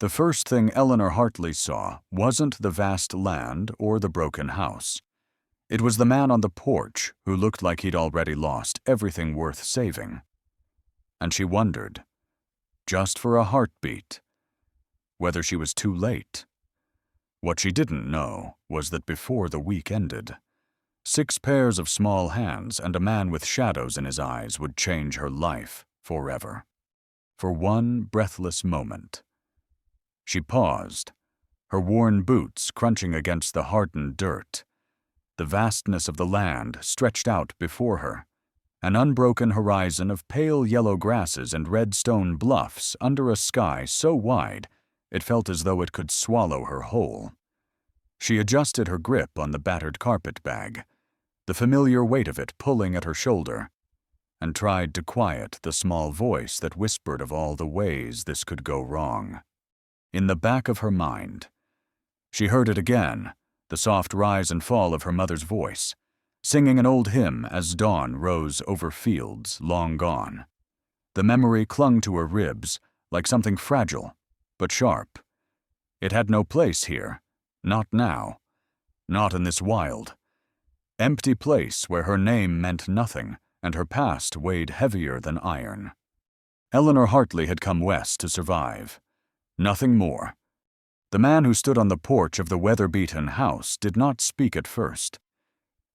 The first thing Eleanor Hartley saw wasn't the vast land or the broken house. It was the man on the porch who looked like he'd already lost everything worth saving. And she wondered, just for a heartbeat, whether she was too late. What she didn't know was that before the week ended, 6 pairs of small hands and a man with shadows in his eyes would change her life forever. For one breathless moment. She paused, her worn boots crunching against the hardened dirt. The vastness of the land stretched out before her, an unbroken horizon of pale yellow grasses and red stone bluffs under a sky so wide it felt as though it could swallow her whole. She adjusted her grip on the battered carpet bag, the familiar weight of it pulling at her shoulder, and tried to quiet the small voice that whispered of all the ways this could go wrong. In the back of her mind, she heard it again, the soft rise and fall of her mother's voice, singing an old hymn as dawn rose over fields long gone. The memory clung to her ribs like something fragile, but sharp. It had no place here, not now, not in this wild, empty place where her name meant nothing and her past weighed heavier than iron. Eleanor Hartley had come west to survive. Nothing more. The man who stood on the porch of the weather-beaten house did not speak at first.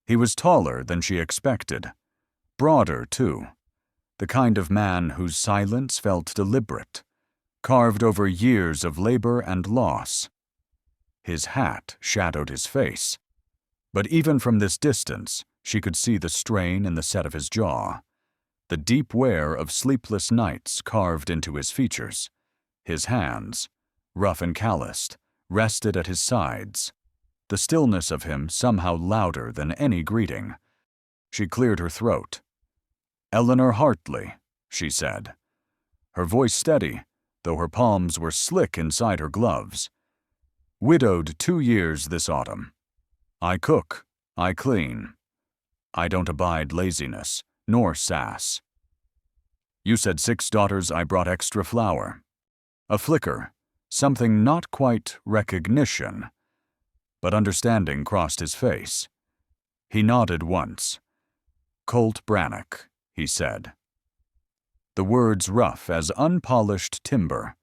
He was taller than she expected, broader too, the kind of man whose silence felt deliberate, carved over years of labor and loss. His hat shadowed his face, but even from this distance she could see the strain in the set of his jaw, the deep wear of sleepless nights carved into his features. His hands, rough and calloused, rested at his sides, the stillness of him somehow louder than any greeting. She cleared her throat. "Eleanor Hartley," she said, her voice steady, though her palms were slick inside her gloves. "Widowed 2 years this autumn. I cook, I clean. I don't abide laziness, nor sass. You said 6 daughters. I brought extra flour." A flicker, something not quite recognition, but understanding crossed his face. He nodded once. "Colt Brannock," he said. The words rough as unpolished timber.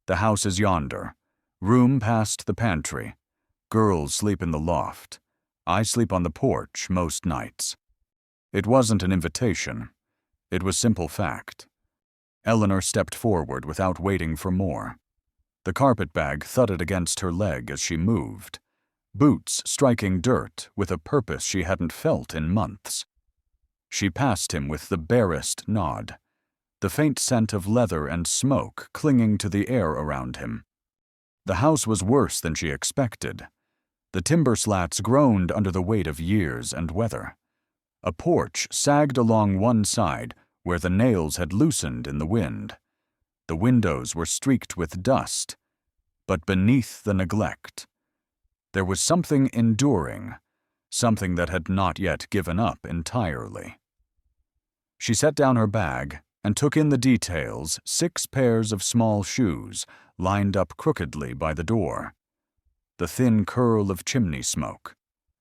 "The house is yonder. Room past the pantry. Girls sleep in the loft. I sleep on the porch most nights." It wasn't an invitation. It was simple fact. Eleanor stepped forward without waiting for more. The carpetbag thudded against her leg as she moved, boots striking dirt with a purpose she hadn't felt in months. She passed him with the barest nod, the faint scent of leather and smoke clinging to the air around him. The house was worse than she expected. The timber slats groaned under the weight of years and weather. A porch sagged along one side where the nails had loosened in the wind. The windows were streaked with dust, but beneath the neglect, there was something enduring, something that had not yet given up entirely. She set down her bag and took in the details: 6 pairs of small shoes lined up crookedly by the door, the thin curl of chimney smoke,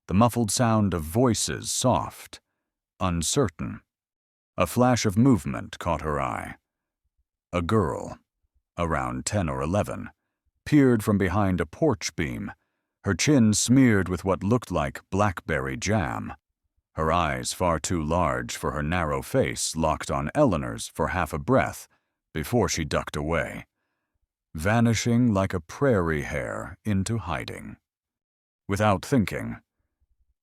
the muffled sound of voices soft, uncertain. A flash of movement caught her eye. A girl, around 10 or 11, peered from behind a porch beam, her chin smeared with what looked like blackberry jam, her eyes far too large for her narrow face locked on Eleanor's for half a breath before she ducked away, vanishing like a prairie hare into hiding. Without thinking,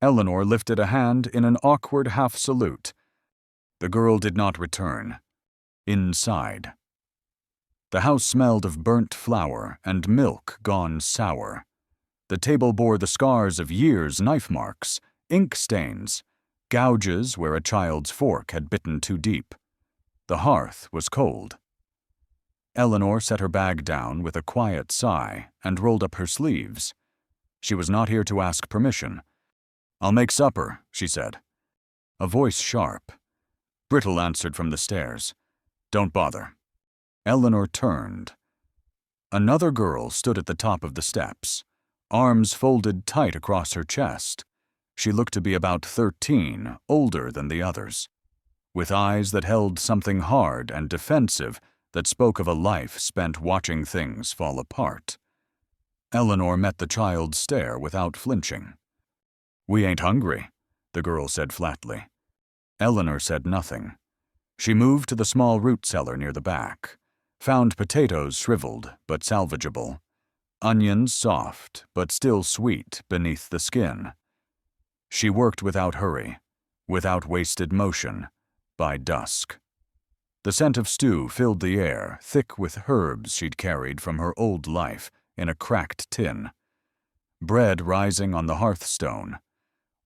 Eleanor lifted a hand in an awkward half-salute. The girl did not return. Inside. The house smelled of burnt flour and milk gone sour. The table bore the scars of years' knife marks, ink stains, gouges where a child's fork had bitten too deep. The hearth was cold. Eleanor set her bag down with a quiet sigh and rolled up her sleeves. She was not here to ask permission. "I'll make supper," she said. A voice sharp. Brittle answered from the stairs. "Don't bother." Eleanor turned. Another girl stood at the top of the steps, arms folded tight across her chest. She looked to be about 13, older than the others, with eyes that held something hard and defensive that spoke of a life spent watching things fall apart. Eleanor met the child's stare without flinching. "We ain't hungry," the girl said flatly. Eleanor said nothing. She moved to the small root cellar near the back, found potatoes shriveled but salvageable, onions soft but still sweet beneath the skin. She worked without hurry, without wasted motion, by dusk. The scent of stew filled the air, thick with herbs she'd carried from her old life in a cracked tin. Bread rising on the hearthstone.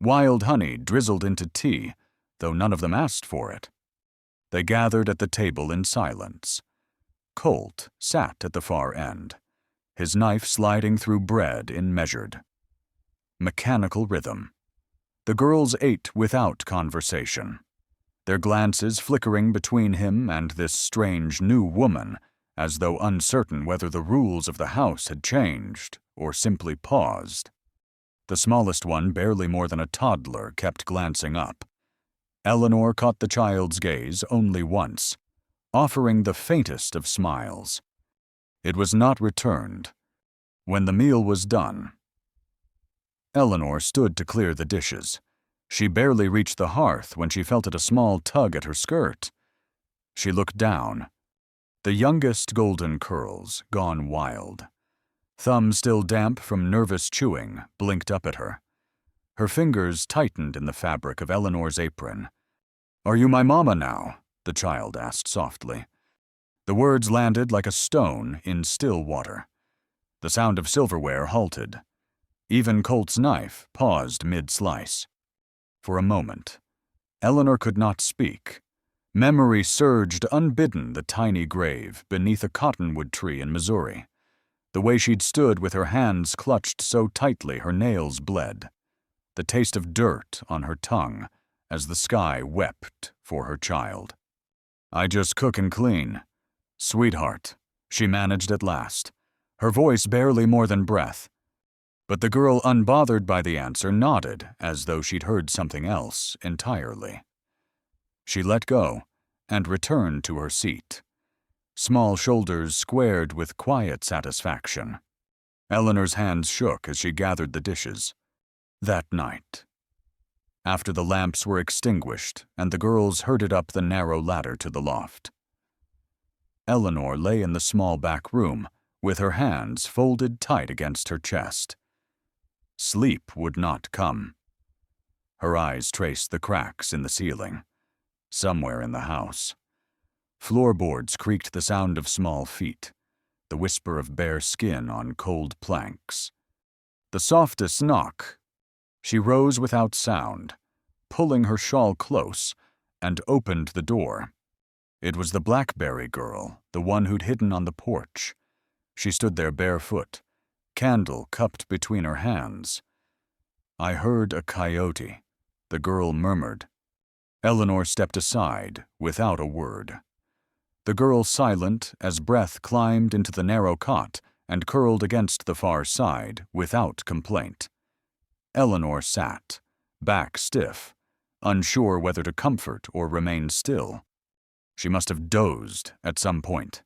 Wild honey drizzled into tea, though none of them asked for it. They gathered at the table in silence. Colt sat at the far end, his knife sliding through bread in measured, mechanical rhythm. The girls ate without conversation, their glances flickering between him and this strange new woman, as though uncertain whether the rules of the house had changed or simply paused. The smallest one, barely more than a toddler, kept glancing up. Eleanor caught the child's gaze only once, offering the faintest of smiles. It was not returned. When the meal was done, Eleanor stood to clear the dishes. She barely reached the hearth when she felt it a small tug at her skirt. She looked down. The youngest golden curls gone wild. Thumb still damp from nervous chewing blinked up at her. Her fingers tightened in the fabric of Eleanor's apron. "Are you my mama now?" the child asked softly. The words landed like a stone in still water. The sound of silverware halted. Even Colt's knife paused mid-slice. For a moment, Eleanor could not speak. Memory surged unbidden the tiny grave beneath a cottonwood tree in Missouri. The way she'd stood with her hands clutched so tightly her nails bled. The taste of dirt on her tongue as the sky wept for her child. "I just cook and clean. Sweetheart," she managed at last, her voice barely more than breath. But the girl, unbothered by the answer, nodded as though she'd heard something else entirely. She let go and returned to her seat, small shoulders squared with quiet satisfaction. Eleanor's hands shook as she gathered the dishes. That night, after the lamps were extinguished and the girls herded up the narrow ladder to the loft, Eleanor lay in the small back room with her hands folded tight against her chest. Sleep would not come. Her eyes traced the cracks in the ceiling, somewhere in the house. Floorboards creaked the sound of small feet, the whisper of bare skin on cold planks. The softest knock. She rose without sound, pulling her shawl close, and opened the door. It was the Blackberry girl, the one who'd hidden on the porch. She stood there barefoot, candle cupped between her hands. "I heard a coyote," the girl murmured. Eleanor stepped aside without a word. The girl silent as breath climbed into the narrow cot and curled against the far side without complaint. Eleanor sat, back stiff, unsure whether to comfort or remain still. She must have dozed at some point,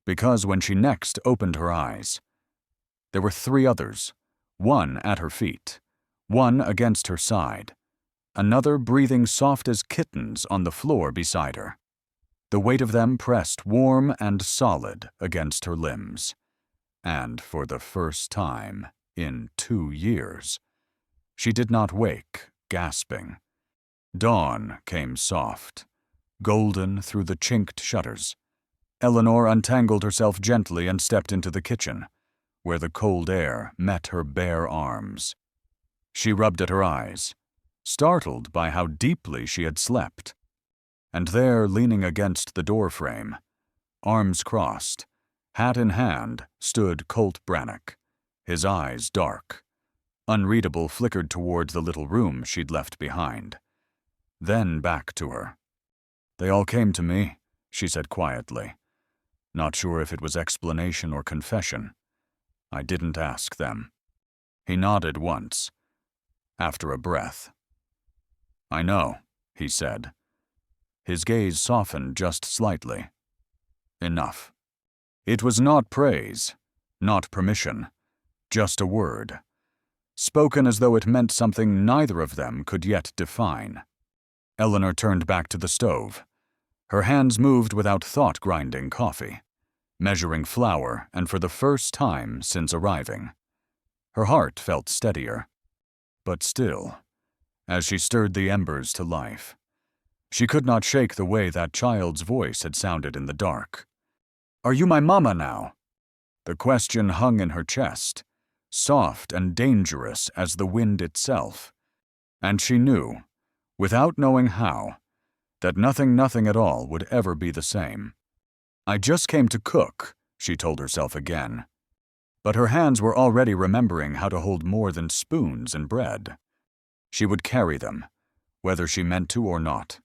because when she next opened her eyes, there were 3 others, one at her feet, one against her side, another breathing soft as kittens on the floor beside her. The weight of them pressed warm and solid against her limbs. And for the first time in 2 years, she did not wake, gasping. Dawn came soft, golden through the chinked shutters. Eleanor untangled herself gently and stepped into the kitchen, where the cold air met her bare arms. She rubbed at her eyes, startled by how deeply she had slept. And there, leaning against the doorframe, arms crossed, hat in hand, stood Colt Brannock, his eyes dark. Unreadable flickered toward the little room she'd left behind. Then back to her. "They all came to me," she said quietly. Not sure if it was explanation or confession. I didn't ask them. He nodded once, after a breath. I know, he said. His gaze softened just slightly. Enough. It was not praise, not permission, just a word, spoken as though it meant something neither of them could yet define. Eleanor turned back to the stove. Her hands moved without thought, grinding coffee, measuring flour, and for the first time since arriving. Her heart felt steadier. But still, as she stirred the embers to life, she could not shake the way that child's voice had sounded in the dark. Are you my mama now? The question hung in her chest, soft and dangerous as the wind itself. And she knew, without knowing how, that nothing at all would ever be the same. I just came to cook, she told herself again. But her hands were already remembering how to hold more than spoons and bread. She would carry them, whether she meant to or not.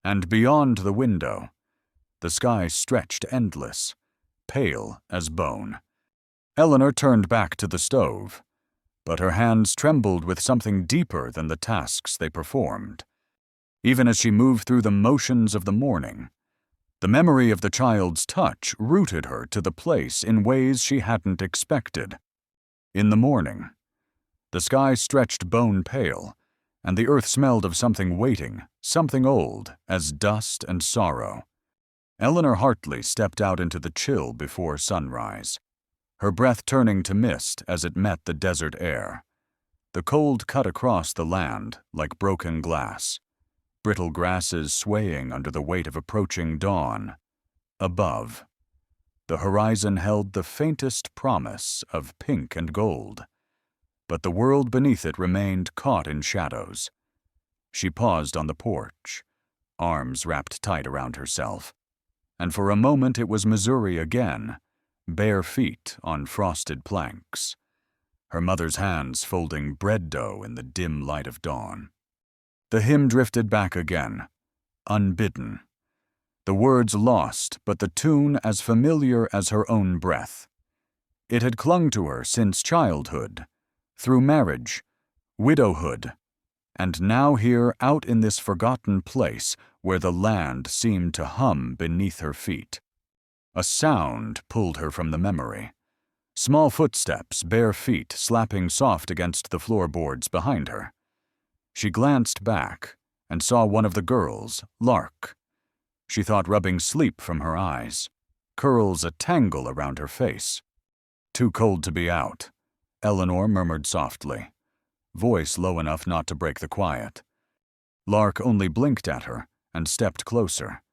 And beyond the window, the sky stretched endless, pale as bone. Eleanor turned back to the stove, but her hands trembled with something deeper than the tasks they performed. Even as she moved through the motions of the morning, the memory of the child's touch rooted her to the place in ways she hadn't expected. In the morning, the sky stretched bone pale, and the earth smelled of something waiting, something old, as dust and sorrow. Eleanor Hartley stepped out into the chill before sunrise, her breath turning to mist as it met the desert air. The cold cut across the land like broken glass, brittle grasses swaying under the weight of approaching dawn. Above, the horizon held the faintest promise of pink and gold, but the world beneath it remained caught in shadows. She paused on the porch, arms wrapped tight around herself, and for a moment it was Missouri again, bare feet on frosted planks, her mother's hands folding bread dough in the dim light of dawn. The hymn drifted back again, unbidden, the words lost, but the tune as familiar as her own breath. It had clung to her since childhood, through marriage, widowhood, and now here out in this forgotten place where the land seemed to hum beneath her feet. A sound pulled her from the memory. Small footsteps, bare feet slapping soft against the floorboards behind her. She glanced back and saw one of the girls, Lark. She thought rubbing sleep from her eyes, curls a tangle around her face. Too cold to be out, Eleanor murmured softly, voice low enough not to break the quiet. Lark only blinked at her and stepped closer,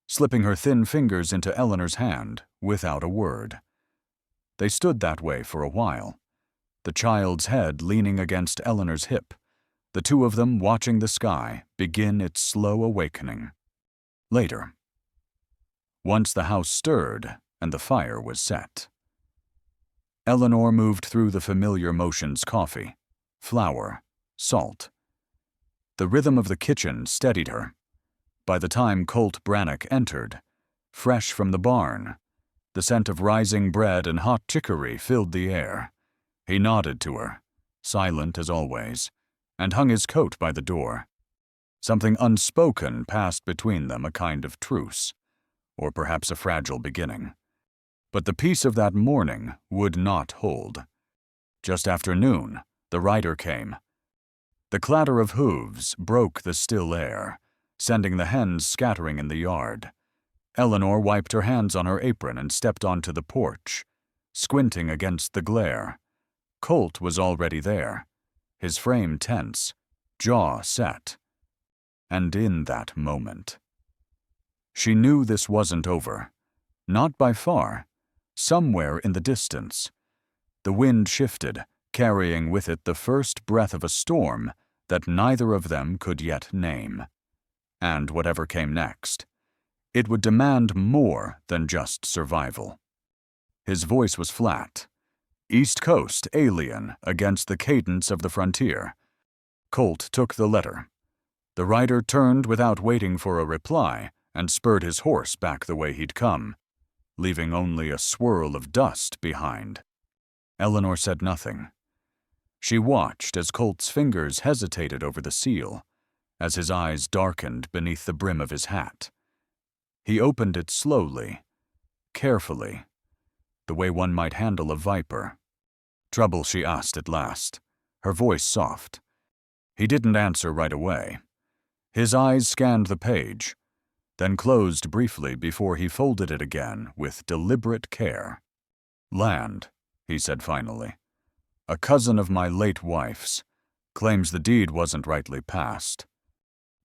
slipping her thin fingers into Eleanor's hand without a word. They stood that way for a while, the child's head leaning against Eleanor's hip, the two of them watching the sky begin its slow awakening. Later, once the house stirred and the fire was set, Eleanor moved through the familiar motions: coffee, flour, salt. The rhythm of the kitchen steadied her. By the time Colt Brannock entered, fresh from the barn, the scent of rising bread and hot chicory filled the air. He nodded to her, silent as always, and hung his coat by the door. Something unspoken passed between them, a kind of truce, or perhaps a fragile beginning. But the peace of that morning would not hold. Just after noon, the rider came. The clatter of hooves broke the still air, sending the hens scattering in the yard. Eleanor wiped her hands on her apron and stepped onto the porch, squinting against the glare. Colt was already there, his frame tense, jaw set. And in that moment, she knew this wasn't over. Not by far. Somewhere in the distance, the wind shifted, carrying with it the first breath of a storm that neither of them could yet name. And whatever came next, it would demand more than just survival. His voice was flat, East Coast alien against the cadence of the frontier. Colt took the letter. The rider turned without waiting for a reply and spurred his horse back the way he'd come. leaving only a swirl of dust behind. Eleanor said nothing. She watched as Colt's fingers hesitated over the seal, as his eyes darkened beneath the brim of his hat. He opened it slowly, carefully, the way one might handle a viper. "Trouble?" she asked at last, her voice soft. He didn't answer right away. His eyes scanned the page, then closed briefly before he folded it again with deliberate care. "Land," he said finally. "A cousin of my late wife's claims the deed wasn't rightly passed."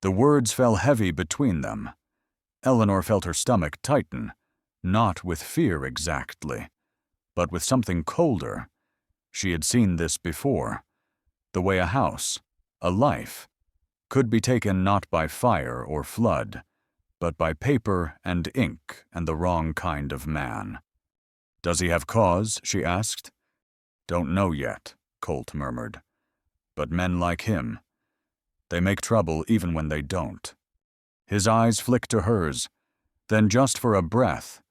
The words fell heavy between them. Eleanor felt her stomach tighten, not with fear exactly, but with something colder. She had seen this before. The way a house, a life, could be taken not by fire or flood, but by paper and ink and the wrong kind of man. "Does he have cause?" she asked. "Don't know yet," Colt murmured. "But men like him, they make trouble even when they don't." His eyes flicked to hers, then just for a breath,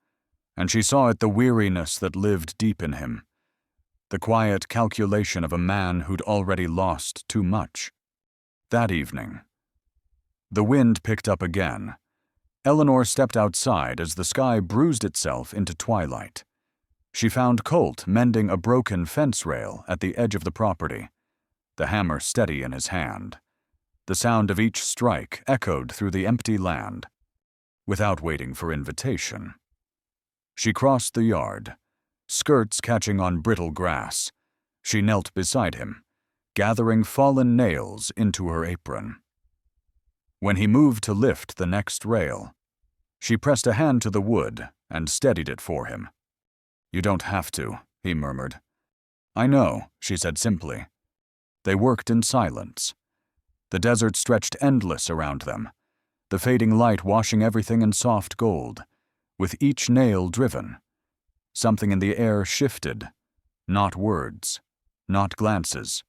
and she saw it the weariness that lived deep in him, the quiet calculation of a man who'd already lost too much. That evening, the wind picked up again. Eleanor stepped outside as the sky bruised itself into twilight. She found Colt mending a broken fence rail at the edge of the property, the hammer steady in his hand. The sound of each strike echoed through the empty land, without waiting for invitation. She crossed the yard, skirts catching on brittle grass. She knelt beside him, gathering fallen nails into her apron. When he moved to lift the next rail, she pressed a hand to the wood and steadied it for him. "You don't have to," he murmured. "I know," she said simply. They worked in silence. The desert stretched endless around them, the fading light washing everything in soft gold, with each nail driven. Something in the air shifted, not words, not glances,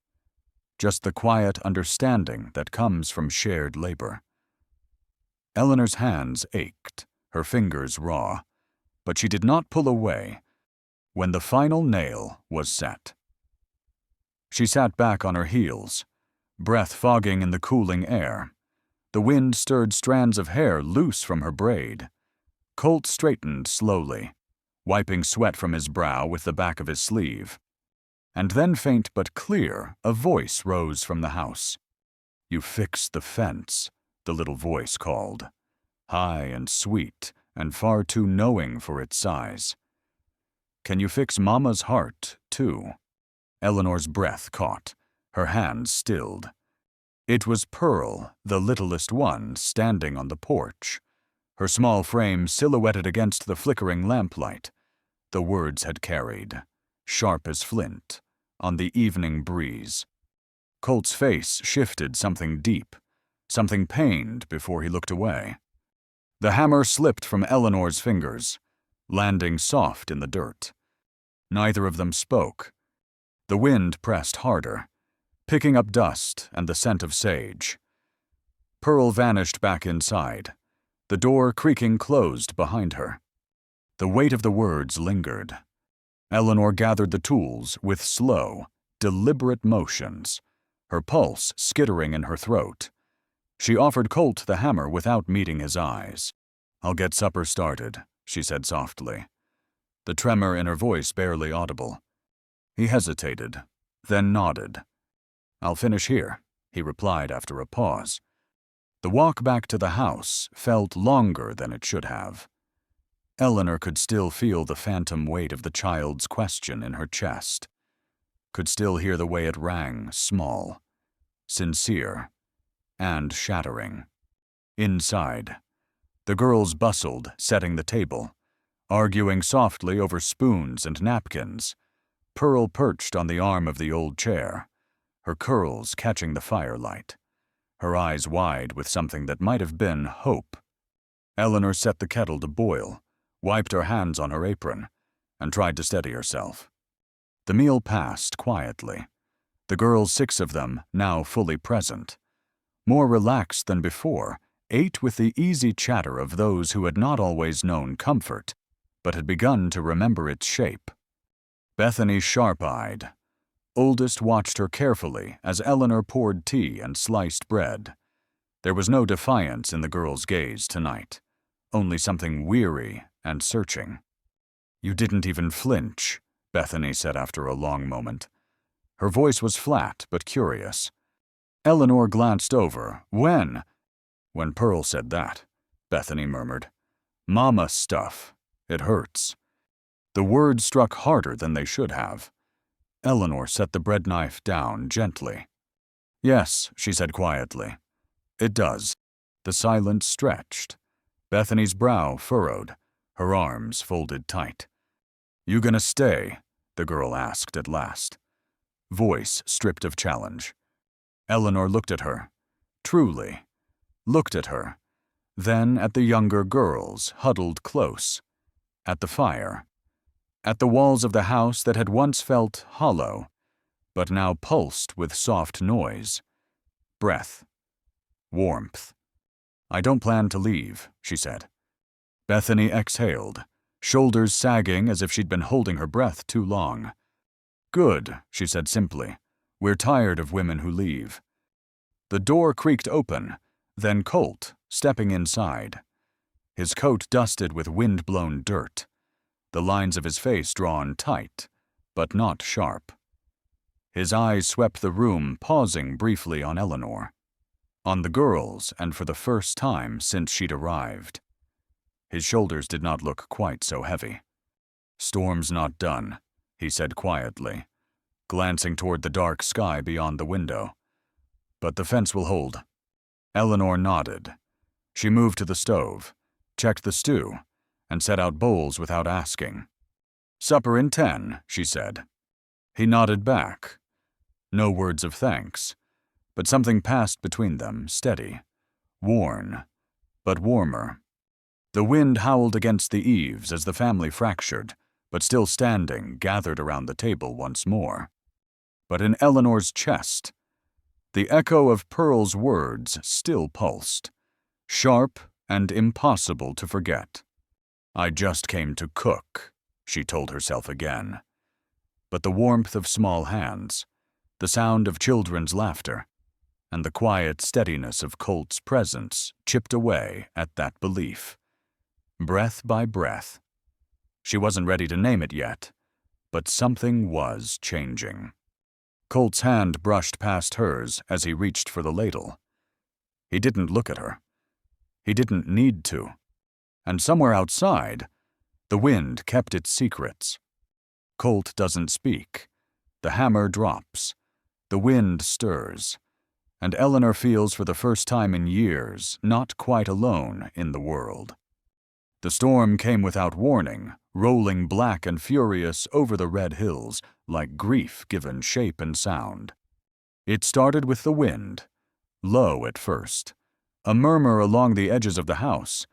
just the quiet understanding that comes from shared labor. Eleanor's hands ached, her fingers raw, but she did not pull away when the final nail was set. She sat back on her heels, breath fogging in the cooling air. The wind stirred strands of hair loose from her braid. Colt straightened slowly, wiping sweat from his brow with the back of his sleeve. And then, faint but clear, a voice rose from the house. "You fixed the fence," the little voice called, high and sweet and far too knowing for its size. "Can you fix Mama's heart, too?" Eleanor's breath caught, her hands stilled. It was Pearl, the littlest one, standing on the porch, her small frame silhouetted against the flickering lamplight. The words had carried, sharp as flint, on the evening breeze. Colt's face shifted something deep, something pained before he looked away. The hammer slipped from Eleanor's fingers, landing soft in the dirt. Neither of them spoke. The wind pressed harder, picking up dust and the scent of sage. Pearl vanished back inside, the door creaking closed behind her. The weight of the words lingered. Eleanor gathered the tools with slow, deliberate motions, her pulse skittering in her throat. She offered Colt the hammer without meeting his eyes. "I'll get supper started," she said softly, the tremor in her voice barely audible. He hesitated, then nodded. "I'll finish here," he replied after a pause. The walk back to the house felt longer than it should have. Eleanor could still feel the phantom weight of the child's question in her chest, could still hear the way it rang, small, sincere, and shattering. Inside, the girls bustled, setting the table, arguing softly over spoons and napkins. Pearl perched on the arm of the old chair, her curls catching the firelight, her eyes wide with something that might have been hope. Eleanor set the kettle to boil, wiped her hands on her apron, and tried to steady herself. The meal passed quietly, the girls, 6 of them, now fully present, more relaxed than before, ate with the easy chatter of those who had not always known comfort, but had begun to remember its shape. Bethany sharp-eyed. Oldest watched her carefully as Eleanor poured tea and sliced bread. There was no defiance in the girl's gaze tonight, only something weary and searching. "You didn't even flinch," Bethany said after a long moment. Her voice was flat but curious. Eleanor glanced over. "When?" "When Pearl said that," Bethany murmured. "Mama stuff. It hurts." The words struck harder than they should have. Eleanor set the bread knife down gently. "Yes," she said quietly. "It does." The silence stretched. Bethany's brow furrowed, her arms folded tight. "You gonna stay?" the girl asked at last. Voice stripped of challenge. Eleanor looked at her. Truly. Looked at her. Then at the younger girls huddled close. At the fire. At the walls of the house that had once felt hollow, but now pulsed with soft noise. Breath. Warmth. "I don't plan to leave," she said. Bethany exhaled, shoulders sagging as if she'd been holding her breath too long. "Good," she said simply. "We're tired of women who leave." The door creaked open, then Colt, stepping inside. His coat dusted with wind-blown dirt. The lines of his face drawn tight, but not sharp. His eyes swept the room, pausing briefly on Eleanor. On the girls, and for the first time since she'd arrived. His shoulders did not look quite so heavy. "Storm's not done," he said quietly, glancing toward the dark sky beyond the window. "But the fence will hold." Eleanor nodded. She moved to the stove, checked the stew, and set out bowls without asking. "Supper in 10, she said. He nodded back. No words of thanks, but something passed between them, steady, worn, but warmer. The wind howled against the eaves as the family fractured, but still standing, gathered around the table once more. But in Eleanor's chest, the echo of Pearl's words still pulsed, sharp and impossible to forget. "I just came to cook," she told herself again. But the warmth of small hands, the sound of children's laughter, and the quiet steadiness of Colt's presence chipped away at that belief. Breath by breath. She wasn't ready to name it yet, but something was changing. Colt's hand brushed past hers as he reached for the ladle. He didn't look at her. He didn't need to. And somewhere outside, the wind kept its secrets. Colt doesn't speak. The hammer drops. The wind stirs. And Eleanor feels for the first time in years not quite alone in the world. The storm came without warning, rolling black and furious over the red hills, like grief given shape and sound. It started with the wind, low at first, a murmur along the edges of the house,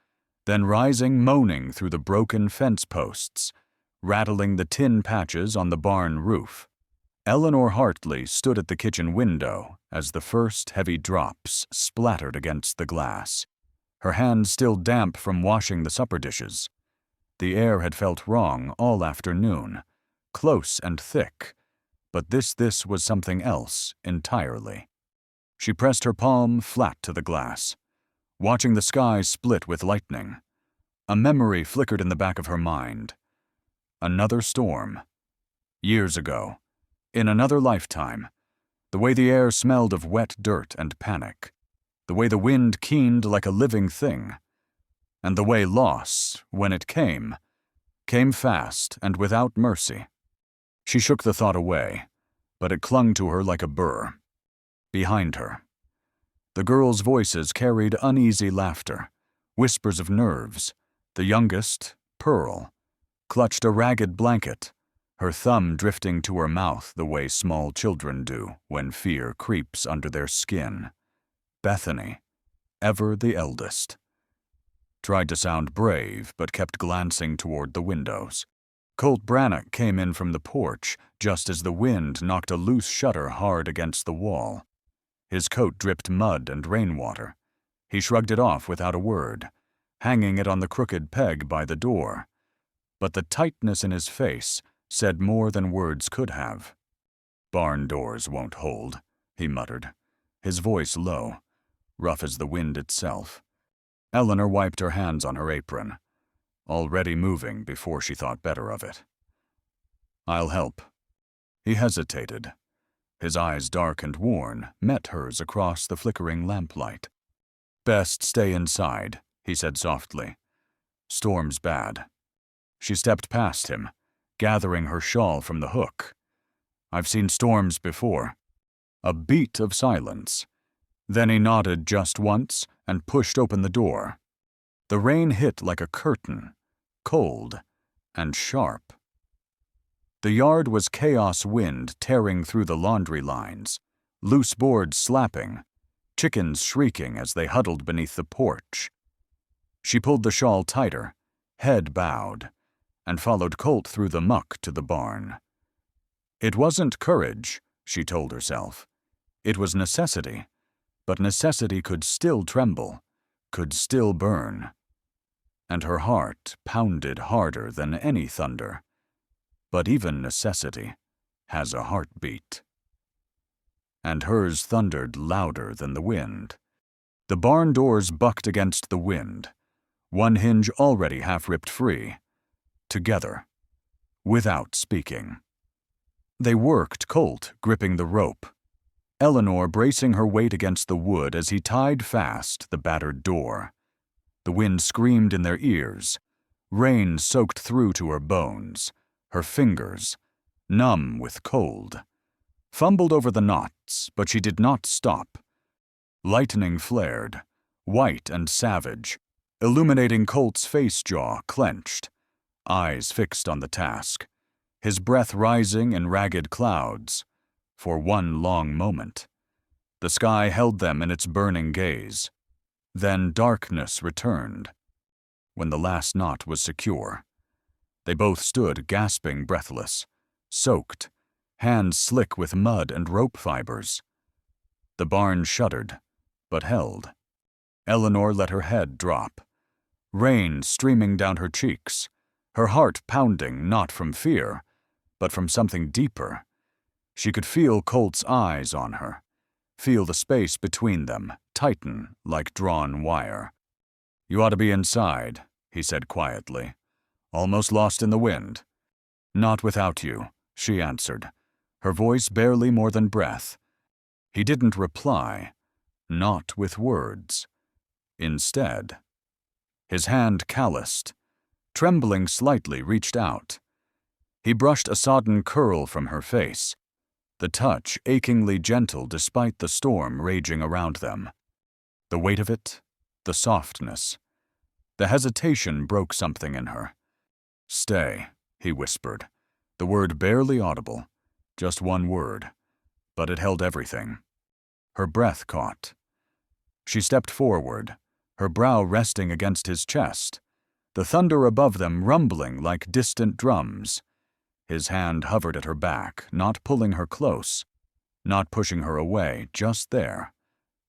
then rising moaning through the broken fence posts, rattling the tin patches on the barn roof. Eleanor Hartley stood at the kitchen window as the first heavy drops splattered against the glass, her hands still damp from washing the supper dishes. The air had felt wrong all afternoon, close and thick, but this was something else entirely. She pressed her palm flat to the glass, watching the sky split with lightning. A memory flickered in the back of her mind. Another storm. Years ago. In another lifetime. The way the air smelled of wet dirt and panic. The way the wind keened like a living thing. And the way loss, when it came fast and without mercy. She shook the thought away, but it clung to her like a burr. Behind her. The girls' voices carried uneasy laughter, whispers of nerves. The youngest, Pearl, clutched a ragged blanket, her thumb drifting to her mouth the way small children do when fear creeps under their skin. Bethany, ever the eldest, tried to sound brave but kept glancing toward the windows. Colt Brannock came in from the porch just as the wind knocked a loose shutter hard against the wall. His coat dripped mud and rainwater. He shrugged it off without a word, hanging it on the crooked peg by the door. but the tightness in his face said more than words could have. "Barn doors won't hold," he muttered, his voice low, rough as the wind itself. Eleanor wiped her hands on her apron, already moving before she thought better of it. "I'll help." He hesitated. His eyes, dark and worn, met hers across the flickering lamplight. "Best stay inside," he said softly. "Storm's bad." She stepped past him, gathering her shawl from the hook. "I've seen storms before." A beat of silence. Then he nodded just once and pushed open the door. The rain hit like a curtain, cold and sharp. The yard was chaos wind tearing through the laundry lines, loose boards slapping, chickens shrieking as they huddled beneath the porch. She pulled the shawl tighter, head bowed, and followed Colt through the muck to the barn. It wasn't courage, she told herself. It was necessity, but necessity could still tremble, could still burn. And her heart pounded harder than any thunder. But even necessity has a heartbeat. And hers thundered louder than the wind. The barn doors bucked against the wind, one hinge already half ripped free. Together, without speaking. They worked, Colt gripping the rope, Eleanor bracing her weight against the wood as he tied fast the battered door. The wind screamed in their ears, rain soaked through to her bones, her fingers, numb with cold. Fumbled over the knots, but she did not stop. Lightning flared, white and savage, illuminating Colt's face jaw clenched, eyes fixed on the task, his breath rising in ragged clouds. For one long moment, the sky held them in its burning gaze. Then darkness returned. When the last knot was secure, they both stood gasping, breathless, soaked, hands slick with mud and rope fibers. The barn shuddered, but held. Eleanor let her head drop, rain streaming down her cheeks, her heart pounding not from fear, but from something deeper. She could feel Colt's eyes on her, feel the space between them tighten like drawn wire. "You ought to be inside," he said quietly. "Almost lost in the wind." "Not without you," she answered, her voice barely more than breath. He didn't reply, not with words. Instead, his hand calloused, trembling slightly, reached out. He brushed a sodden curl from her face, the touch achingly gentle despite the storm raging around them. The weight of it, the softness. The hesitation broke something in her. "Stay," he whispered, the word barely audible, just one word, but it held everything. Her breath caught. She stepped forward, her brow resting against his chest, the thunder above them rumbling like distant drums. His hand hovered at her back, not pulling her close, not pushing her away, just there,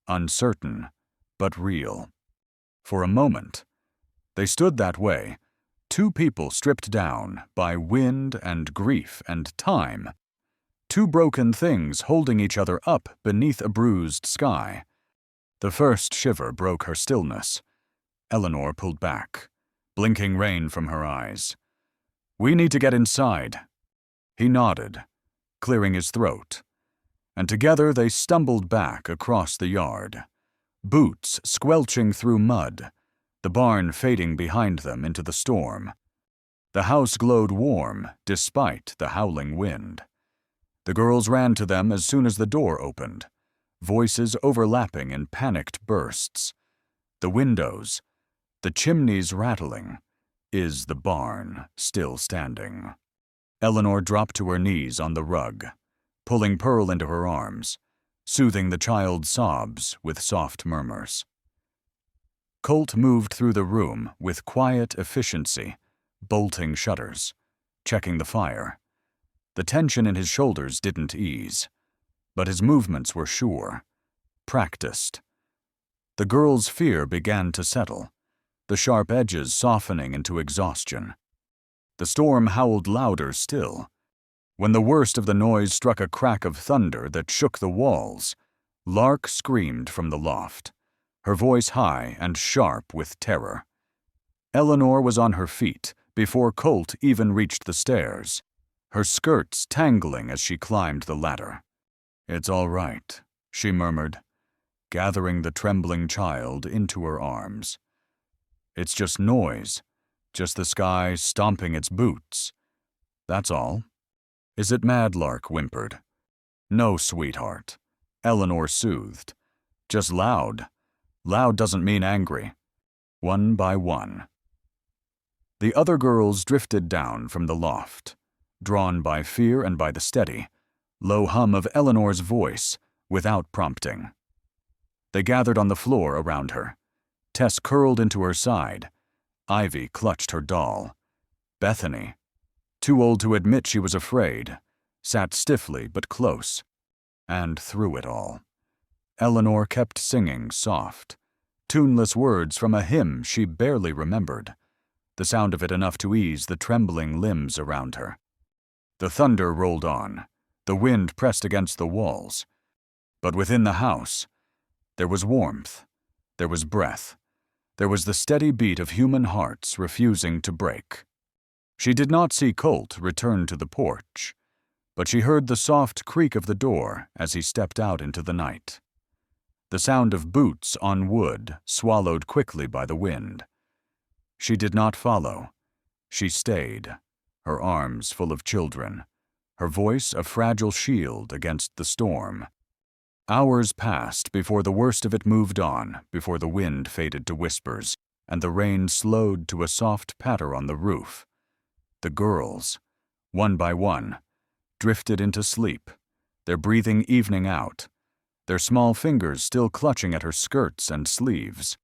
uncertain, but real. For a moment, they stood that way, two people stripped down by wind and grief and time, two broken things holding each other up beneath a bruised sky. The first shiver broke her stillness. Eleanor pulled back, blinking rain from her eyes. "We need to get inside." He nodded, clearing his throat, and together they stumbled back across the yard, boots squelching through mud, the barn fading behind them into the storm. The house glowed warm despite the howling wind. The girls ran to them as soon as the door opened, voices overlapping in panicked bursts. The windows, the chimneys rattling. Is the barn still standing? Eleanor dropped to her knees on the rug, pulling Pearl into her arms, soothing the child's sobs with soft murmurs. Colt moved through the room with quiet efficiency, bolting shutters, checking the fire. The tension in his shoulders didn't ease, but his movements were sure, practiced. The girl's fear began to settle, the sharp edges softening into exhaustion. The storm howled louder still. When the worst of the noise struck a crack of thunder that shook the walls, Lark screamed from the loft, her voice high and sharp with terror. Eleanor was on her feet before Colt even reached the stairs, her skirts tangling as she climbed the ladder. "It's all right," she murmured, gathering the trembling child into her arms. "It's just noise, just the sky stomping its boots. That's all." "Is it mad?" Lark whimpered. "No, sweetheart," Eleanor soothed. "Just loud. Loud doesn't mean angry." One by one. The other girls drifted down from the loft, drawn by fear and by the steady, low hum of Eleanor's voice, without prompting. They gathered on the floor around her. Tess curled into her side. Ivy clutched her doll. Bethany, too old to admit she was afraid, sat stiffly but close. And through it all, Eleanor kept singing soft, tuneless words from a hymn she barely remembered, the sound of it enough to ease the trembling limbs around her. The thunder rolled on, the wind pressed against the walls. But within the house, there was warmth, there was breath, there was the steady beat of human hearts refusing to break. She did not see Colt return to the porch, but she heard the soft creak of the door as he stepped out into the night. The sound of boots on wood swallowed quickly by the wind. She did not follow. She stayed, her arms full of children, her voice a fragile shield against the storm. Hours passed before the worst of it moved on, before the wind faded to whispers, and the rain slowed to a soft patter on the roof. The girls, one by one, drifted into sleep, their breathing evening out, their small fingers still clutching at her skirts and sleeves.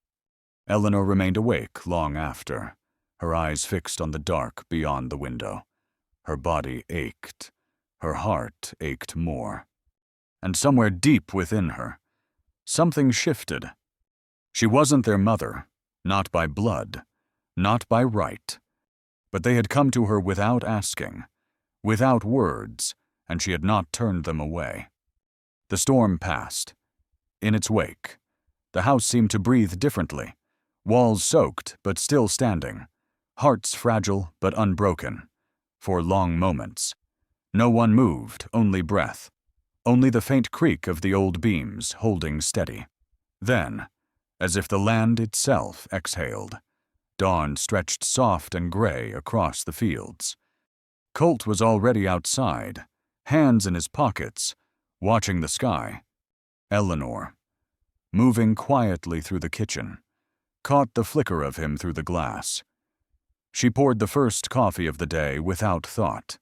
Eleanor remained awake long after, her eyes fixed on the dark beyond the window. Her body ached, her heart ached more. And somewhere deep within her, something shifted. She wasn't their mother, not by blood, not by right, but they had come to her without asking, without words, and she had not turned them away. The storm passed. In its wake, the house seemed to breathe differently, walls soaked but still standing, hearts fragile but unbroken, for long moments. No one moved, only breath, only the faint creak of the old beams holding steady. Then, as if the land itself exhaled, dawn stretched soft and gray across the fields. Colt was already outside, hands in his pockets, watching the sky. Eleanor, moving quietly through the kitchen, caught the flicker of him through the glass. She poured the first coffee of the day without thought,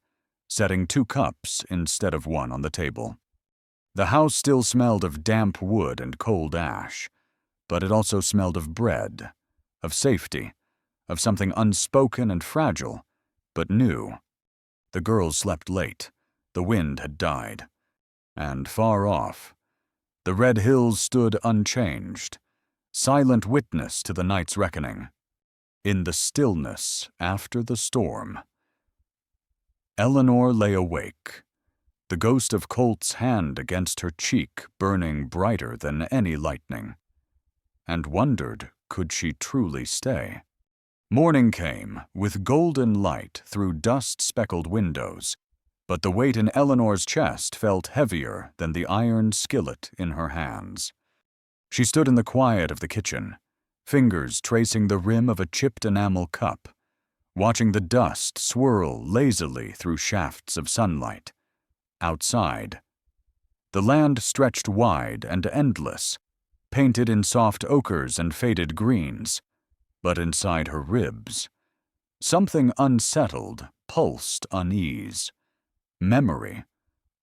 setting 2 cups instead of 1 on the table. The house still smelled of damp wood and cold ash, but it also smelled of bread, of safety, of something unspoken and fragile, but new. The girls slept late. The wind had died. And far off, the red hills stood unchanged, silent witness to the night's reckoning. In the stillness after the storm, Eleanor lay awake, the ghost of Colt's hand against her cheek burning brighter than any lightning, and wondered could she truly stay. Morning came, with golden light through dust-speckled windows, but the weight in Eleanor's chest felt heavier than the iron skillet in her hands. She stood in the quiet of the kitchen, fingers tracing the rim of a chipped enamel cup, watching the dust swirl lazily through shafts of sunlight. Outside, the land stretched wide and endless, painted in soft ochres and faded greens, but inside her ribs, something unsettled pulsed unease. Memory,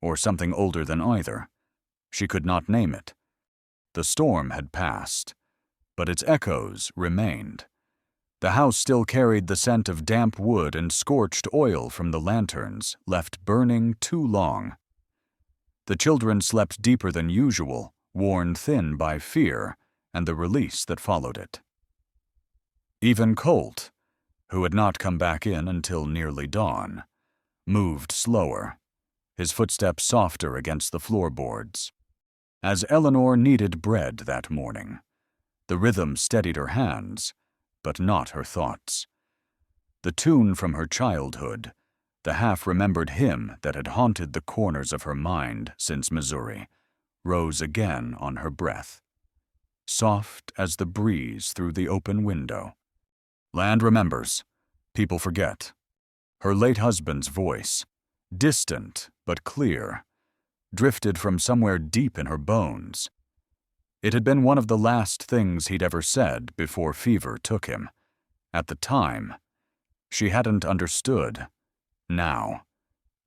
or something older than either. She could not name it. The storm had passed, but its echoes remained. The house still carried the scent of damp wood and scorched oil from the lanterns left burning too long. The children slept deeper than usual, worn thin by fear and the release that followed it. Even Colt, who had not come back in until nearly dawn, moved slower, his footsteps softer against the floorboards. As Eleanor needed bread that morning, the rhythm steadied her hands, but not her thoughts. The tune from her childhood, the half-remembered hymn that had haunted the corners of her mind since Missouri, rose again on her breath, soft as the breeze through the open window. Land remembers, people forget. Her late husband's voice, distant but clear, drifted from somewhere deep in her bones. It had been one of the last things he'd ever said before fever took him. At the time, she hadn't understood. Now,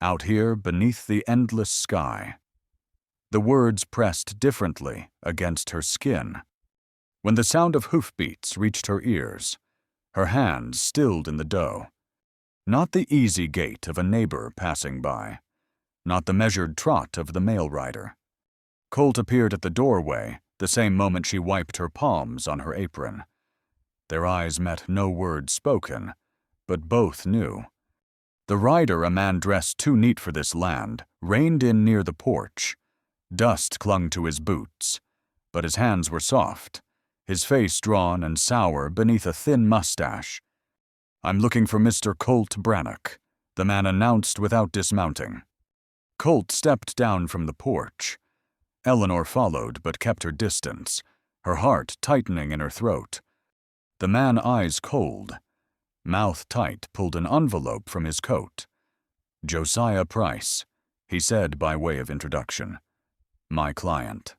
out here beneath the endless sky, the words pressed differently against her skin. When the sound of hoofbeats reached her ears, her hands stilled in the dough. Not the easy gait of a neighbor passing by, not the measured trot of the mail rider. Colt appeared at the doorway the same moment she wiped her palms on her apron. Their eyes met no word spoken, but both knew. The rider, a man dressed too neat for this land, reined in near the porch. Dust clung to his boots, but his hands were soft, his face drawn and sour beneath a thin mustache. "I'm looking for Mr. Colt Brannock," the man announced without dismounting. Colt stepped down from the porch. Eleanor followed but kept her distance, her heart tightening in her throat. The man, eyes cold, mouth tight, pulled an envelope from his coat. "Josiah Price," he said by way of introduction. "My client."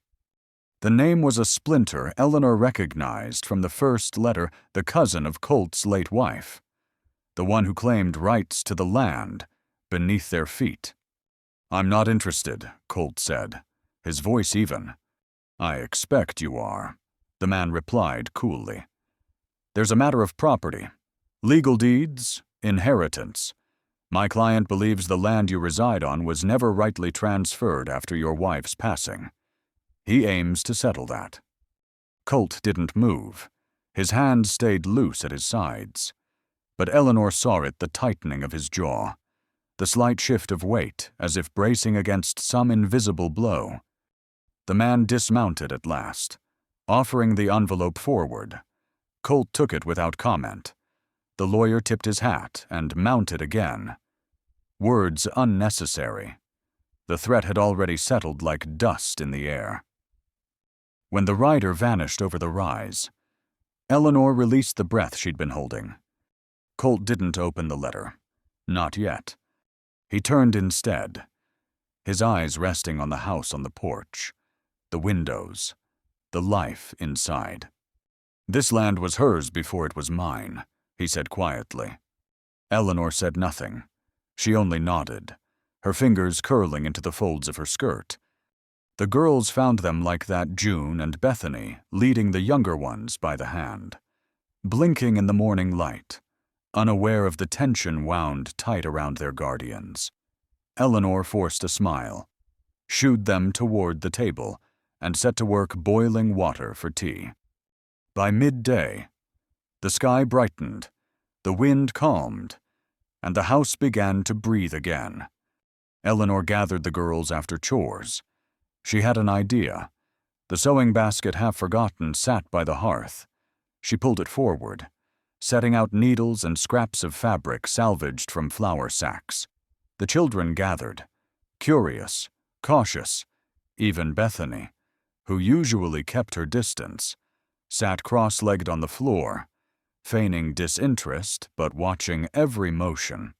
The name was a splinter Eleanor recognized from the first letter, the cousin of Colt's late wife, the one who claimed rights to the land beneath their feet. "I'm not interested," Colt said, his voice even. "I expect you are," the man replied coolly. "There's a matter of property. Legal deeds, inheritance. My client believes the land you reside on was never rightly transferred after your wife's passing. He aims to settle that." Colt didn't move. His hands stayed loose at his sides. But Eleanor saw it, the tightening of his jaw, the slight shift of weight as if bracing against some invisible blow. The man dismounted at last, offering the envelope forward. Colt took it without comment. The lawyer tipped his hat and mounted again. Words unnecessary. The threat had already settled like dust in the air. When the rider vanished over the rise, Eleanor released the breath she'd been holding. Colt didn't open the letter. Not yet. He turned instead, his eyes resting on the house on the porch, the windows, the life inside. "This land was hers before it was mine," he said quietly. Eleanor said nothing. She only nodded, her fingers curling into the folds of her skirt. The girls found them like that June and Bethany leading the younger ones by the hand, blinking in the morning light, unaware of the tension wound tight around their guardians. Eleanor forced a smile, shooed them toward the table, and set to work boiling water for tea. By midday, the sky brightened, the wind calmed, and the house began to breathe again. Eleanor gathered the girls after chores. She had an idea. The sewing basket, half forgotten, sat by the hearth. She pulled it forward, setting out needles and scraps of fabric salvaged from flour sacks. The children gathered, curious, cautious. Even Bethany, who usually kept her distance, sat cross-legged on the floor, feigning disinterest but watching every motion.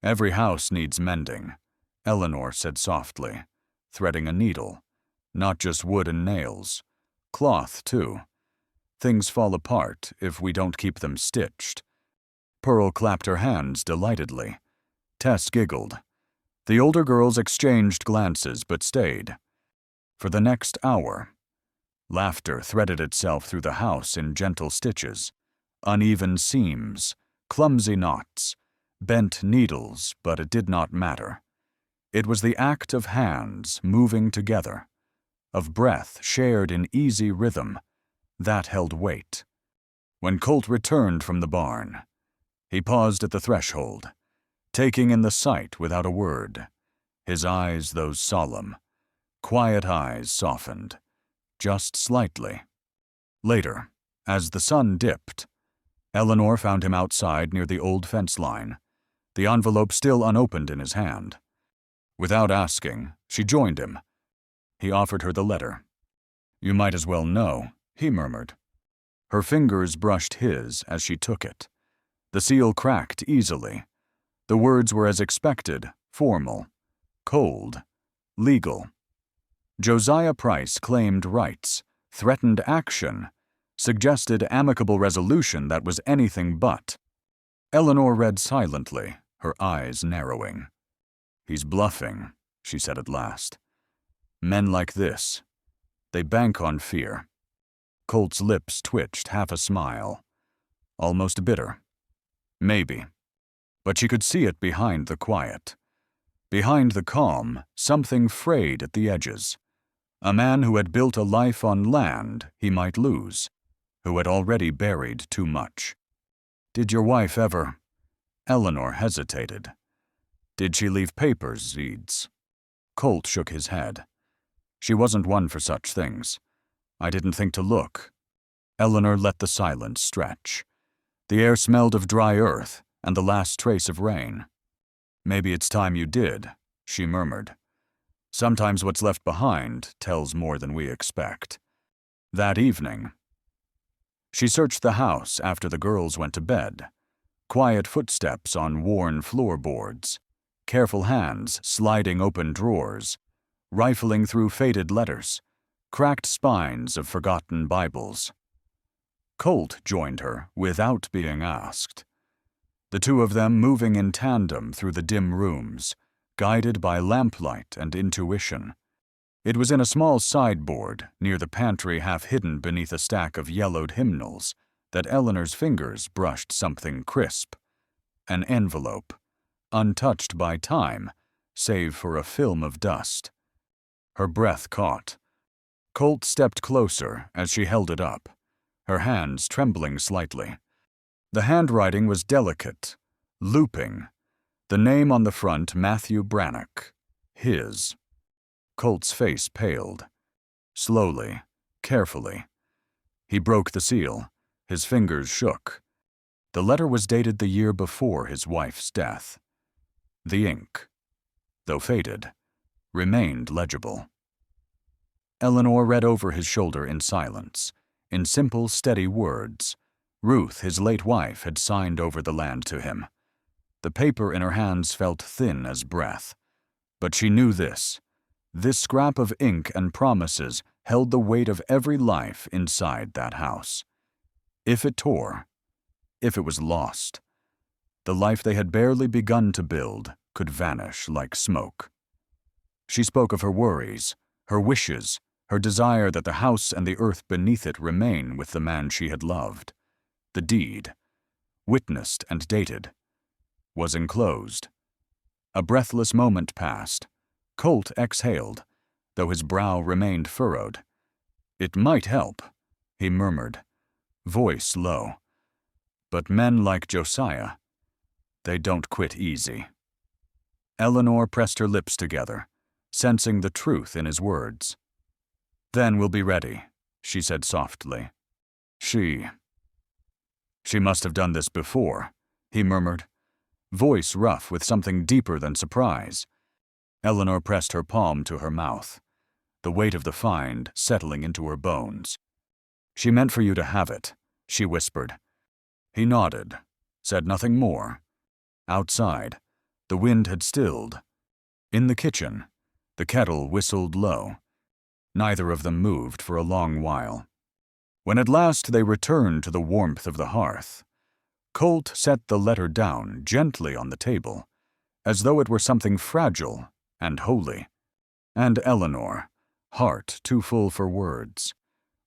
"Every house needs mending," Eleanor said softly, threading a needle. "Not just wood and nails. Cloth, too. Things fall apart if we don't keep them stitched." Pearl clapped her hands delightedly. Tess giggled. The older girls exchanged glances but stayed. For the next hour, laughter threaded itself through the house in gentle stitches, uneven seams, clumsy knots, bent needles, but it did not matter. It was the act of hands moving together, of breath shared in easy rhythm, that held weight. When Colt returned from the barn, He paused at the threshold, taking in the sight without a word. His eyes, those solemn, quiet eyes, softened, just slightly. Later, as the sun dipped, Eleanor found him outside near the old fence line, the envelope still unopened in his hand. Without asking, she joined him. He offered her the letter. "You might as well know," he murmured. Her fingers brushed his as she took it. The seal cracked easily. The words were as expected, formal, cold, legal. Josiah Price claimed rights, threatened action, suggested amicable resolution that was anything but. Eleanor read silently, her eyes narrowing. "He's bluffing," she said at last. "Men like this, they bank on fear." Colt's lips twitched half a smile, almost bitter. Maybe. But she could see it behind the quiet. Behind the calm, something frayed at the edges. A man who had built a life on land he might lose, who had already buried too much. "Did your wife ever—" Eleanor hesitated. "Did she leave papers, Zeeds?" Colt shook his head. "She wasn't one for such things. I didn't think to look." Eleanor let the silence stretch. The air smelled of dry earth and the last trace of rain. "Maybe it's time you did," she murmured. "Sometimes what's left behind tells more than we expect." That evening, she searched the house after the girls went to bed. Quiet footsteps on worn floorboards, careful hands sliding open drawers, rifling through faded letters, cracked spines of forgotten Bibles. Colt joined her without being asked. The two of them moving in tandem through the dim rooms, guided by lamplight and intuition. It was in a small sideboard near the pantry, half hidden beneath a stack of yellowed hymnals, that Eleanor's fingers brushed something crisp. An envelope, untouched by time, save for a film of dust. Her breath caught. Colt stepped closer as she held it up, her hands trembling slightly. The handwriting was delicate, looping. The name on the front, Matthew Brannock. His. Colt's face paled. Slowly, carefully. He broke the seal. His fingers shook. The letter was dated the year before his wife's death. The ink, though faded, remained legible. Eleanor read over his shoulder in silence, in simple, steady words. Ruth, his late wife, had signed over the land to him. The paper in her hands felt thin as breath. But she knew this. This scrap of ink and promises held the weight of every life inside that house. If it tore, if it was lost, the life they had barely begun to build could vanish like smoke. She spoke of her worries, her wishes, her desire that the house and the earth beneath it remain with the man she had loved. The deed, witnessed and dated, was enclosed. A breathless moment passed. Colt exhaled, though his brow remained furrowed. "It might help," he murmured, voice low. "But men like Josiah, they don't quit easy." Eleanor pressed her lips together, sensing the truth in his words. "Then we'll be ready," she said softly. She must have done this before," he murmured, voice rough with something deeper than surprise. Eleanor pressed her palm to her mouth, the weight of the find settling into her bones. "She meant for you to have it," she whispered. He nodded, said nothing more. Outside, the wind had stilled. In the kitchen, the kettle whistled low. Neither of them moved for a long while. When at last they returned to the warmth of the hearth, Colt set the letter down gently on the table, as though it were something fragile and holy. And Eleanor, heart too full for words,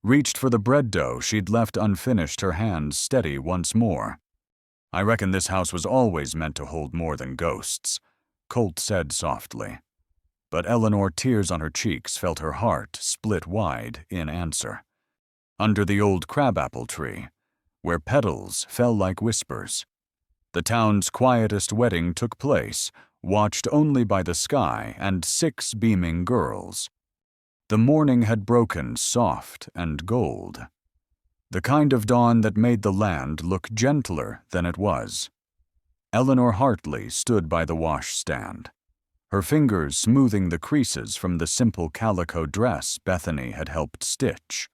reached for the bread dough she'd left unfinished, her hands steady once more. "I reckon this house was always meant to hold more than ghosts," Colt said softly. But Eleanor, tears on her cheeks, felt her heart split wide in answer. Under the old crabapple tree, where petals fell like whispers, The town's quietest wedding took place, watched only by the sky and 6 beaming girls. The morning had broken soft and gold, the kind of dawn that made the land look gentler than it was. Eleanor Hartley stood by the washstand, her fingers smoothing the creases from the simple calico dress Bethany had helped stitch,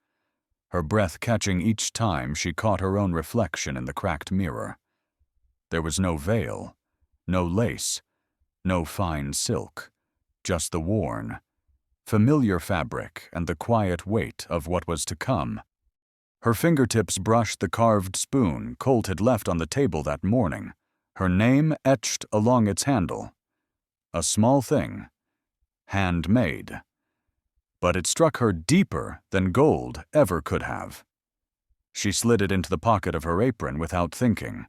her breath catching each time she caught her own reflection in the cracked mirror. There was no veil, no lace, no fine silk, just the worn, familiar fabric and the quiet weight of what was to come. Her fingertips brushed the carved spoon Colt had left on the table that morning, her name etched along its handle. A small thing, handmade. But it struck her deeper than gold ever could have. She slid it into the pocket of her apron without thinking,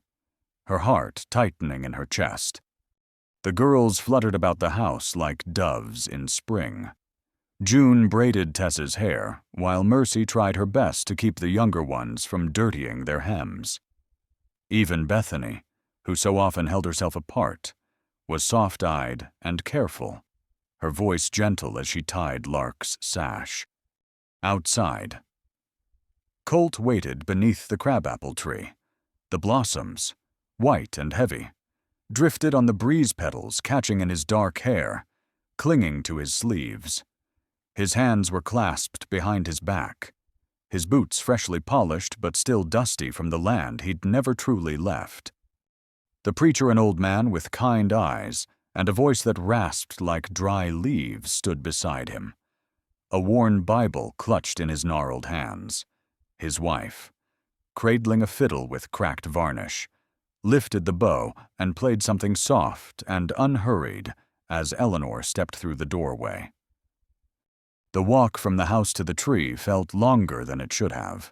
her heart tightening in her chest. The girls fluttered about the house like doves in spring. June braided Tess's hair, while Mercy tried her best to keep the younger ones from dirtying their hems. Even Bethany, who so often held herself apart, was soft-eyed and careful, her voice gentle as she tied Lark's sash. Outside, Colt waited beneath the crabapple tree. The blossoms, white and heavy, drifted on the breeze petals catching in his dark hair, clinging to his sleeves. His hands were clasped behind his back, his boots freshly polished but still dusty from the land he'd never truly left. The preacher, an old man with kind eyes and a voice that rasped like dry leaves, stood beside him, a worn Bible clutched in his gnarled hands. His wife, cradling a fiddle with cracked varnish, lifted the bow and played something soft and unhurried as Eleanor stepped through the doorway. The walk from the house to the tree felt longer than it should have.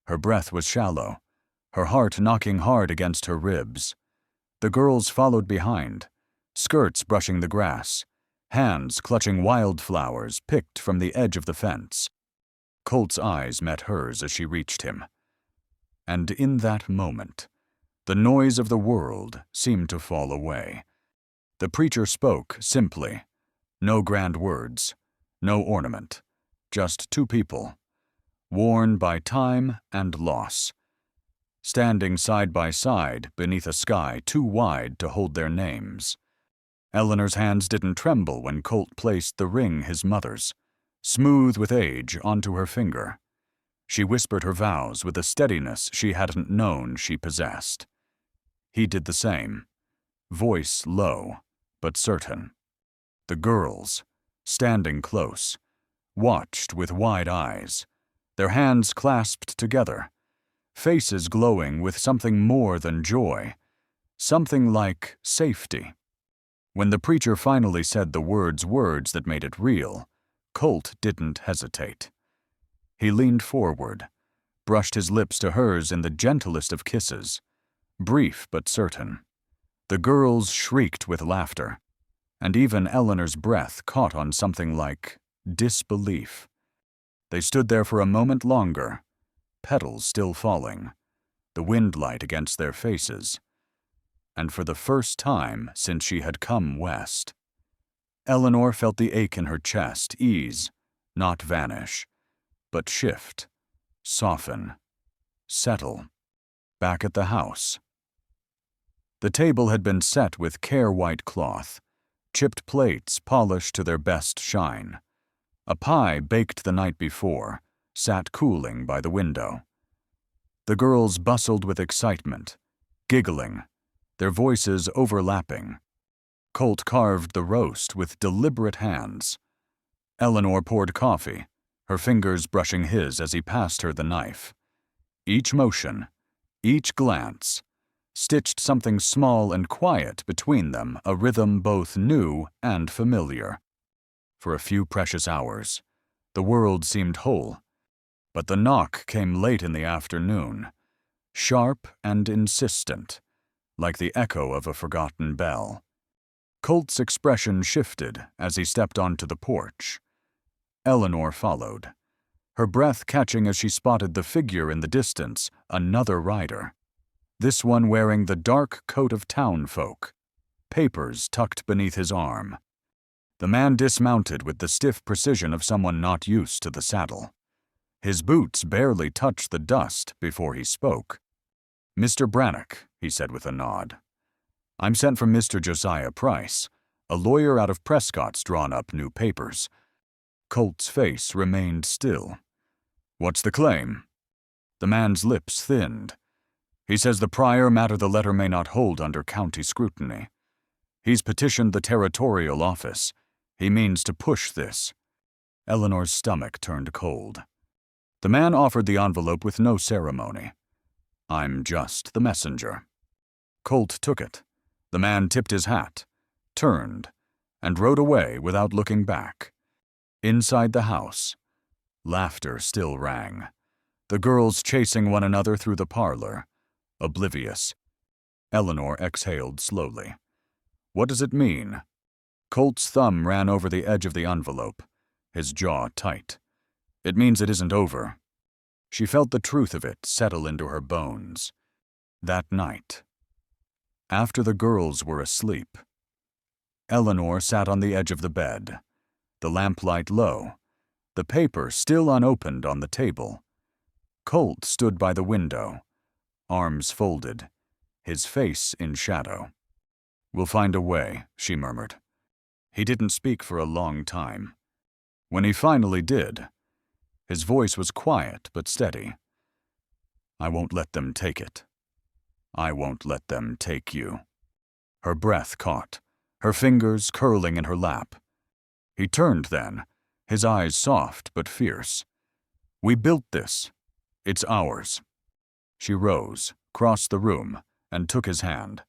Her breath was shallow, her heart knocking hard against her ribs. The girls followed behind, skirts brushing the grass, hands clutching wildflowers picked from the edge of the fence. Colt's eyes met hers as she reached him. And in that moment, the noise of the world seemed to fall away. The preacher spoke simply, no grand words, no ornament, just 2 people, worn by time and loss, standing side by side beneath a sky too wide to hold their names. Eleanor's hands didn't tremble when Colt placed the ring, his mother's, smooth with age, onto her finger. She whispered her vows with a steadiness she hadn't known she possessed. He did the same, voice low but certain. The girls, standing close, watched with wide eyes, their hands clasped together, faces glowing with something more than joy, something like safety. When the preacher finally said the words that made it real, Colt didn't hesitate. He leaned forward, brushed his lips to hers in the gentlest of kisses, brief but certain. The girls shrieked with laughter, and even Eleanor's breath caught on something like disbelief. They stood there for a moment longer, petals still falling, the wind light against their faces. And for the first time since she had come west, Eleanor felt the ache in her chest ease, not vanish, but shift, soften, settle. Back at the house, the table had been set with care-white cloth, chipped plates polished to their best shine. A pie baked the night before sat cooling by the window. The girls bustled with excitement, giggling, their voices overlapping. Colt carved the roast with deliberate hands. Eleanor poured coffee, her fingers brushing his as he passed her the knife. Each motion, each glance, stitched something small and quiet between them, a rhythm both new and familiar. For a few precious hours, the world seemed whole, but the knock came late in the afternoon, sharp and insistent, like the echo of a forgotten bell. Colt's expression shifted as he stepped onto the porch. Eleanor followed, her breath catching as she spotted the figure in the distance, another rider. this one wearing the dark coat of town folk, papers tucked beneath his arm. The man dismounted with the stiff precision of someone not used to the saddle. His boots barely touched the dust before he spoke. "Mr. Brannock," he said with a nod. "I'm sent from Mr. Josiah Price, a lawyer out of Prescott's drawn up new papers." Colt's face remained still. "What's the claim?" The man's lips thinned. "He says the prior matter the letter may not hold under county scrutiny. He's petitioned the territorial office. He means to push this." Eleanor's stomach turned cold. The man offered the envelope with no ceremony. "I'm just the messenger." Colt took it. The man tipped his hat, turned, and rode away without looking back. Inside the house, laughter still rang. The girls chasing one another through the parlor, oblivious. Eleanor exhaled slowly. "What does it mean?" Colt's thumb ran over the edge of the envelope, his jaw tight. "It means it isn't over." She felt the truth of it settle into her bones. That night, after the girls were asleep, Eleanor sat on the edge of the bed, the lamplight low, the paper still unopened on the table. Colt stood by the window, arms folded, his face in shadow. "We'll find a way," she murmured. He didn't speak for a long time. When he finally did, his voice was quiet but steady. "I won't let them take it. I won't let them take you." Her breath caught, her fingers curling in her lap. He turned then, his eyes soft but fierce. "We built this. It's ours." She rose, crossed the room, and took his hand.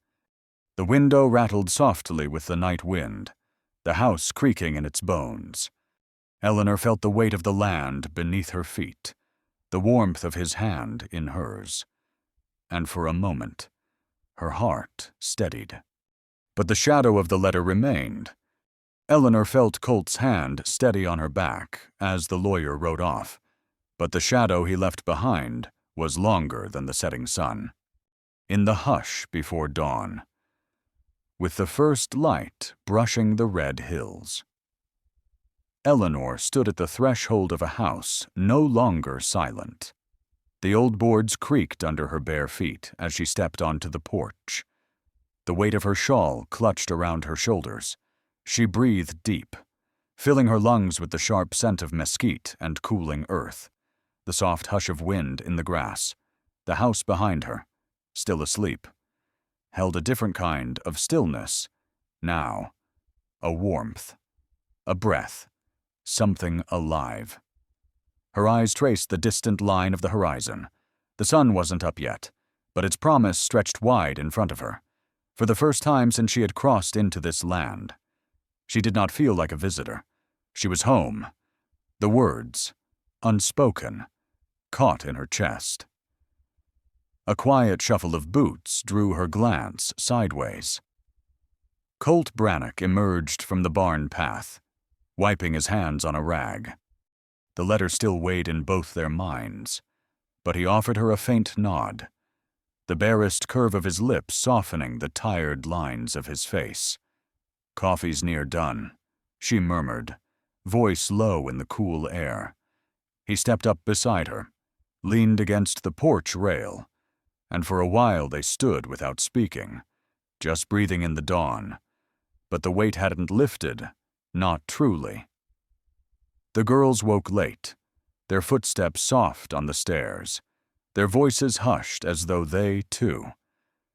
The window rattled softly with the night wind, the house creaking in its bones. Eleanor felt the weight of the land beneath her feet, the warmth of his hand in hers. And for a moment, her heart steadied. But the shadow of the letter remained. Eleanor felt Colt's hand steady on her back as the lawyer rode off, but the shadow he left behind was longer than the setting sun. In the hush before dawn, with the first light brushing the red hills, Eleanor stood at the threshold of a house no longer silent. The old boards creaked under her bare feet as she stepped onto the porch. The weight of her shawl clutched around her shoulders. She breathed deep, filling her lungs with the sharp scent of mesquite and cooling earth, the soft hush of wind in the grass. The house behind her, still asleep, held a different kind of stillness. Now, a warmth, a breath, something alive. Her eyes traced the distant line of the horizon. The sun wasn't up yet, but its promise stretched wide in front of her. For the first time since she had crossed into this land, she did not feel like a visitor. She was home. The words, unspoken, caught in her chest. A quiet shuffle of boots drew her glance sideways. Colt Brannock emerged from the barn path, wiping his hands on a rag. The letter still weighed in both their minds, but he offered her a faint nod, the barest curve of his lips softening the tired lines of his face. "Coffee's near done," she murmured, voice low in the cool air. He stepped up beside her, leaned against the porch rail, and for a while they stood without speaking, just breathing in the dawn. But the weight hadn't lifted, not truly. The girls woke late, their footsteps soft on the stairs, their voices hushed as though they, too,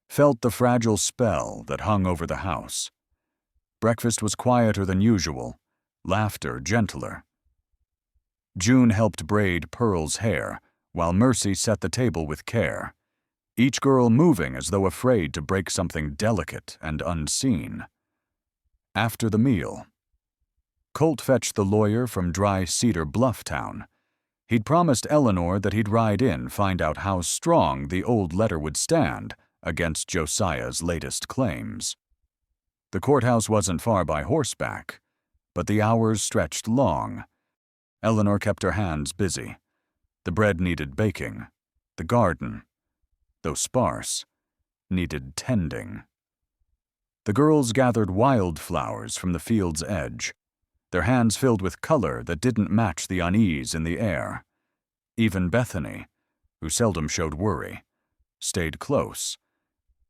felt the fragile spell that hung over the house. Breakfast was quieter than usual, laughter gentler. June helped braid Pearl's hair, while Mercy set the table with care, each girl moving as though afraid to break something delicate and unseen. After the meal, Colt fetched the lawyer from dry Cedar Bluff town. He'd promised Eleanor that he'd ride in, find out how strong the old letter would stand against Josiah's latest claims. The courthouse wasn't far by horseback, but the hours stretched long. Eleanor kept her hands busy. The bread needed baking. The garden, though sparse, needed tending. The girls gathered wildflowers from the field's edge, their hands filled with color that didn't match the unease in the air. Even Bethany, who seldom showed worry, stayed close.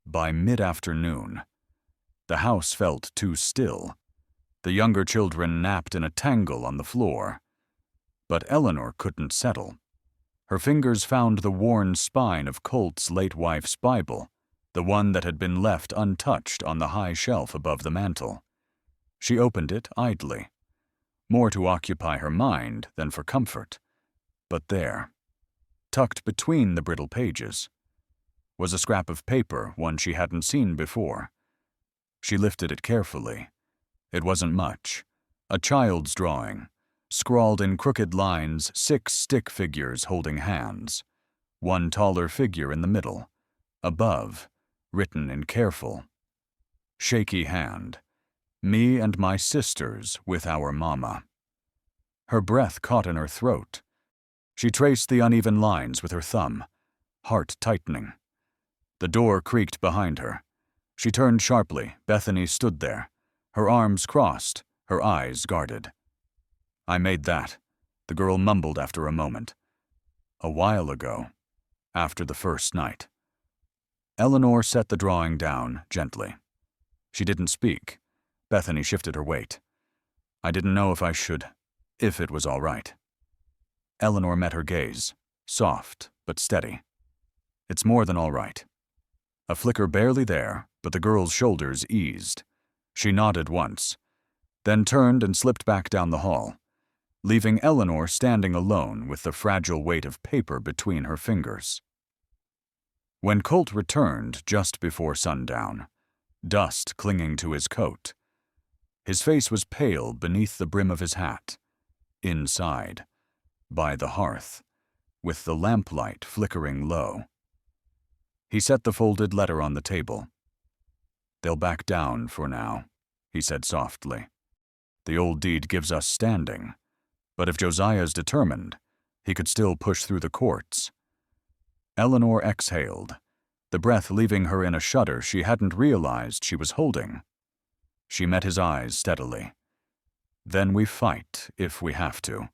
By mid-afternoon, the house felt too still. The younger children napped in a tangle on the floor. But Eleanor couldn't settle. Her fingers found the worn spine of Colt's late wife's Bible, the one that had been left untouched on the high shelf above the mantel. She opened it idly, more to occupy her mind than for comfort. But there, tucked between the brittle pages, was a scrap of paper, one she hadn't seen before. She lifted it carefully. It wasn't much. A child's drawing, scrawled in crooked lines, 6 stick figures holding hands, one taller figure in the middle. Above, written in careful, shaky hand, "Me and my sisters with our mama." Her breath caught in her throat. She traced the uneven lines with her thumb, heart tightening. The door creaked behind her. She turned sharply. Bethany stood there, her arms crossed, her eyes guarded. "I made that," the girl mumbled after a moment. "A while ago, after the first night." Eleanor set the drawing down gently. She didn't speak. Bethany shifted her weight. "I didn't know if it was all right." Eleanor met her gaze, soft but steady. "It's more than all right." A flicker barely there, but the girl's shoulders eased. She nodded once, then turned and slipped back down the hall, leaving Eleanor standing alone with the fragile weight of paper between her fingers. When Colt returned just before sundown, dust clinging to his coat, his face was pale beneath the brim of his hat. Inside, by the hearth, with the lamplight flickering low. He set the folded letter on the table. "They'll back down for now," he said softly. "The old deed gives us standing, but if Josiah's determined, he could still push through the courts." Eleanor exhaled, the breath leaving her in a shudder she hadn't realized she was holding. She met his eyes steadily. "Then we fight if we have to.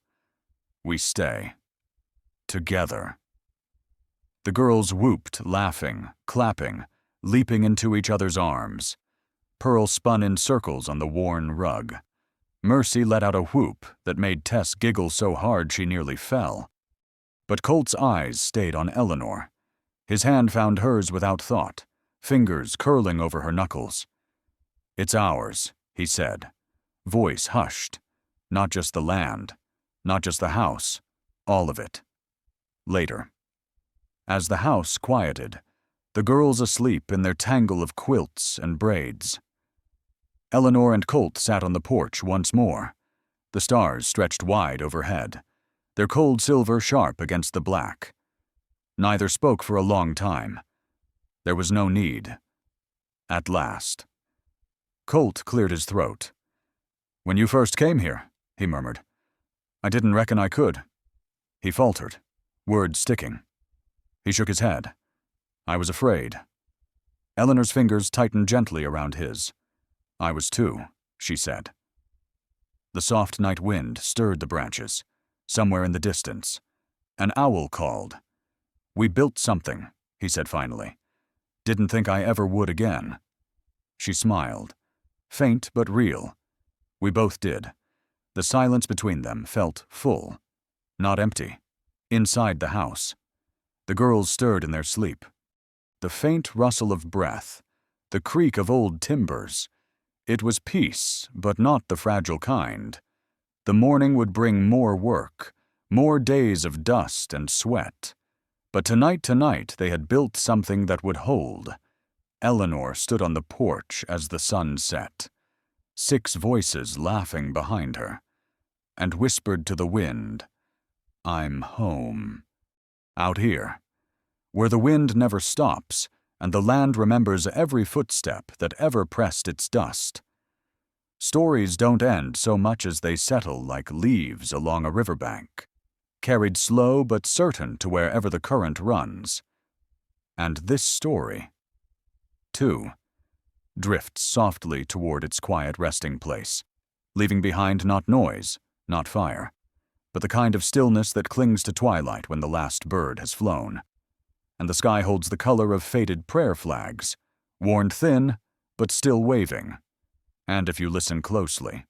We stay. Together." The girls whooped, laughing, clapping, leaping into each other's arms. Pearl spun in circles on the worn rug. Mercy let out a whoop that made Tess giggle so hard she nearly fell. But Colt's eyes stayed on Eleanor. His hand found hers without thought, fingers curling over her knuckles. "It's ours," he said, voice hushed. "Not just the land, not just the house, all of it. Later." As the house quieted, the girls asleep in their tangle of quilts and braids. Eleanor and Colt sat on the porch once more. The stars stretched wide overhead, their cold silver sharp against the black. Neither spoke for a long time. There was no need. At last. Colt cleared his throat. "When you first came here," he murmured, "I didn't reckon I could." He faltered, words sticking. He shook his head. "I was afraid." Eleanor's fingers tightened gently around his. "I was too," she said. The soft night wind stirred the branches. Somewhere in the distance, an owl called. "We built something," he said finally. "Didn't think I ever would again." She smiled. Faint but real. We both did. The silence between them felt full, not empty. Inside the house, the girls stirred in their sleep. The faint rustle of breath, the creak of old timbers. It was peace, but not the fragile kind. The morning would bring more work, more days of dust and sweat. But tonight they had built something that would hold. Eleanor stood on the porch as the sun set, 6 voices laughing behind her, and whispered to the wind, "I'm home. Out here, where the wind never stops and the land remembers every footstep that ever pressed its dust. Stories don't end so much as they settle like leaves along a riverbank, carried slow but certain to wherever the current runs. And this story, 2. Drifts softly toward its quiet resting place, leaving behind not noise, not fire, but the kind of stillness that clings to twilight when the last bird has flown. And the sky holds the color of faded prayer flags, worn thin, but still waving. And if you listen closely,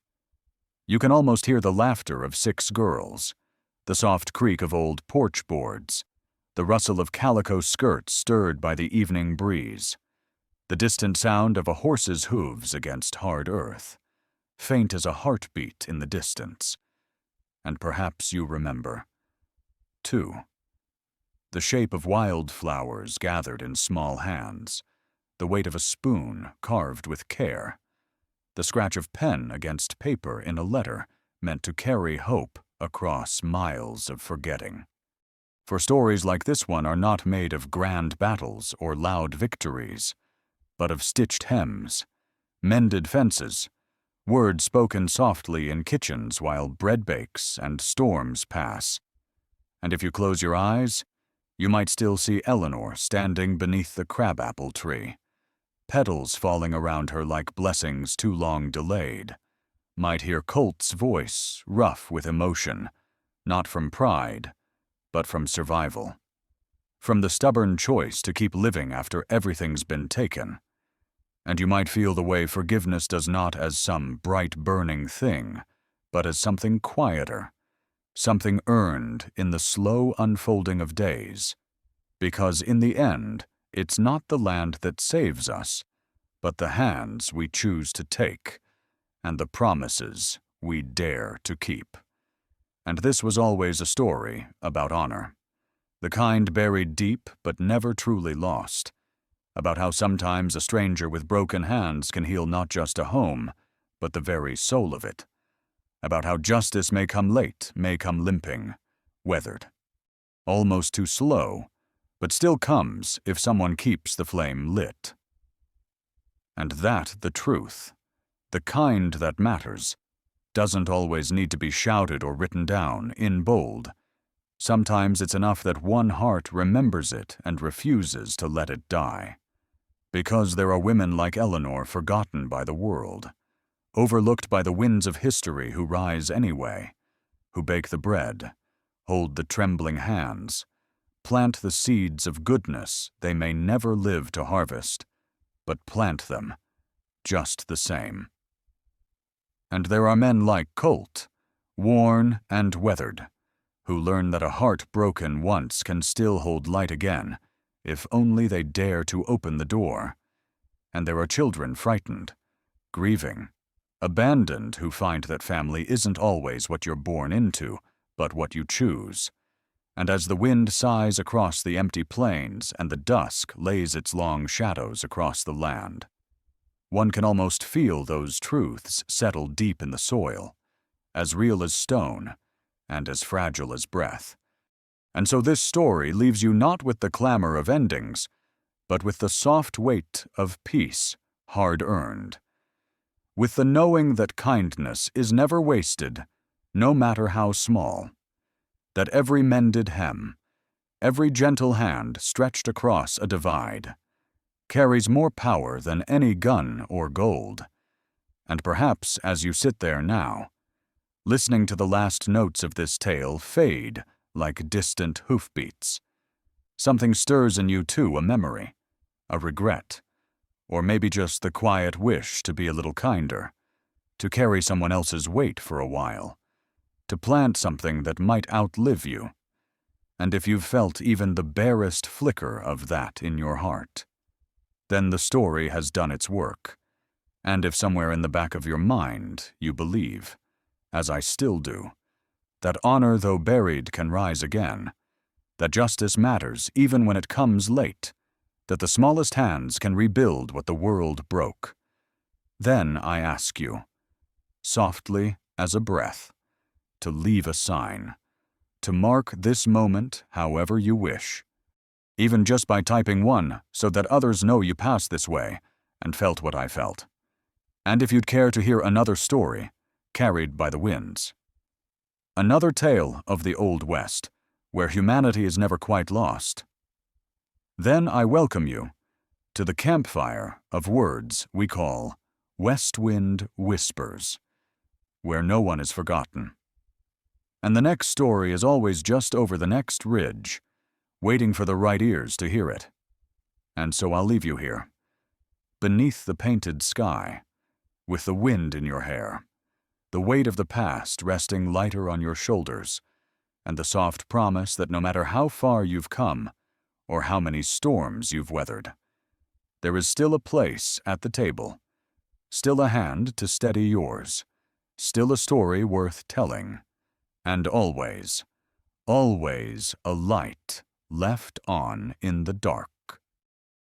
you can almost hear the laughter of 6 girls, the soft creak of old porch boards, the rustle of calico skirts stirred by the evening breeze, the distant sound of a horse's hooves against hard earth, faint as a heartbeat in the distance. And perhaps you remember. 2. The shape of wildflowers gathered in small hands, the weight of a spoon carved with care, the scratch of pen against paper in a letter meant to carry hope across miles of forgetting. For stories like this one are not made of grand battles or loud victories, but of stitched hems, mended fences, words spoken softly in kitchens while bread bakes and storms pass. And if you close your eyes, you might still see Eleanor standing beneath the crabapple tree, petals falling around her like blessings too long delayed, might hear Colt's voice rough with emotion, not from pride, but from survival, from the stubborn choice to keep living after everything's been taken. And you might feel the way forgiveness does not as some bright burning thing, but as something quieter, something earned in the slow unfolding of days. Because in the end, it's not the land that saves us, but the hands we choose to take, and the promises we dare to keep. And this was always a story about honor, the kind buried deep but never truly lost, about how sometimes a stranger with broken hands can heal not just a home, but the very soul of it, about how justice may come late, may come limping, weathered, almost too slow, but still comes if someone keeps the flame lit. And that the truth, the kind that matters, doesn't always need to be shouted or written down in bold. Sometimes it's enough that one heart remembers it and refuses to let it die. Because there are women like Eleanor forgotten by the world, overlooked by the winds of history who rise anyway, who bake the bread, hold the trembling hands, plant the seeds of goodness they may never live to harvest, but plant them just the same. And there are men like Colt, worn and weathered, who learn that a heart broken once can still hold light again, if only they dare to open the door. And there are children frightened, grieving, abandoned, who find that family isn't always what you're born into, but what you choose. And as the wind sighs across the empty plains and the dusk lays its long shadows across the land, one can almost feel those truths settle deep in the soil, as real as stone and as fragile as breath. And so this story leaves you not with the clamor of endings, but with the soft weight of peace hard-earned, with the knowing that kindness is never wasted, no matter how small, that every mended hem, every gentle hand stretched across a divide, carries more power than any gun or gold. And perhaps as you sit there now, listening to the last notes of this tale fade like distant hoofbeats, something stirs in you too, a memory, a regret, or maybe just the quiet wish to be a little kinder, to carry someone else's weight for a while, to plant something that might outlive you. And if you've felt even the barest flicker of that in your heart, then the story has done its work. And if somewhere in the back of your mind you believe, as I still do, that honor though buried can rise again, that justice matters even when it comes late, that the smallest hands can rebuild what the world broke, then I ask you, softly as a breath, to leave a sign, to mark this moment however you wish, even just by typing one so that others know you passed this way and felt what I felt. And if you'd care to hear another story, carried by the winds, another tale of the Old West, where humanity is never quite lost, then I welcome you to the campfire of words we call West Wind Whispers, where no one is forgotten. And the next story is always just over the next ridge, waiting for the right ears to hear it. And so I'll leave you here, beneath the painted sky, with the wind in your hair, the weight of the past resting lighter on your shoulders, and the soft promise that no matter how far you've come, or how many storms you've weathered, there is still a place at the table, still a hand to steady yours, still a story worth telling, and always, always a light left on in the dark.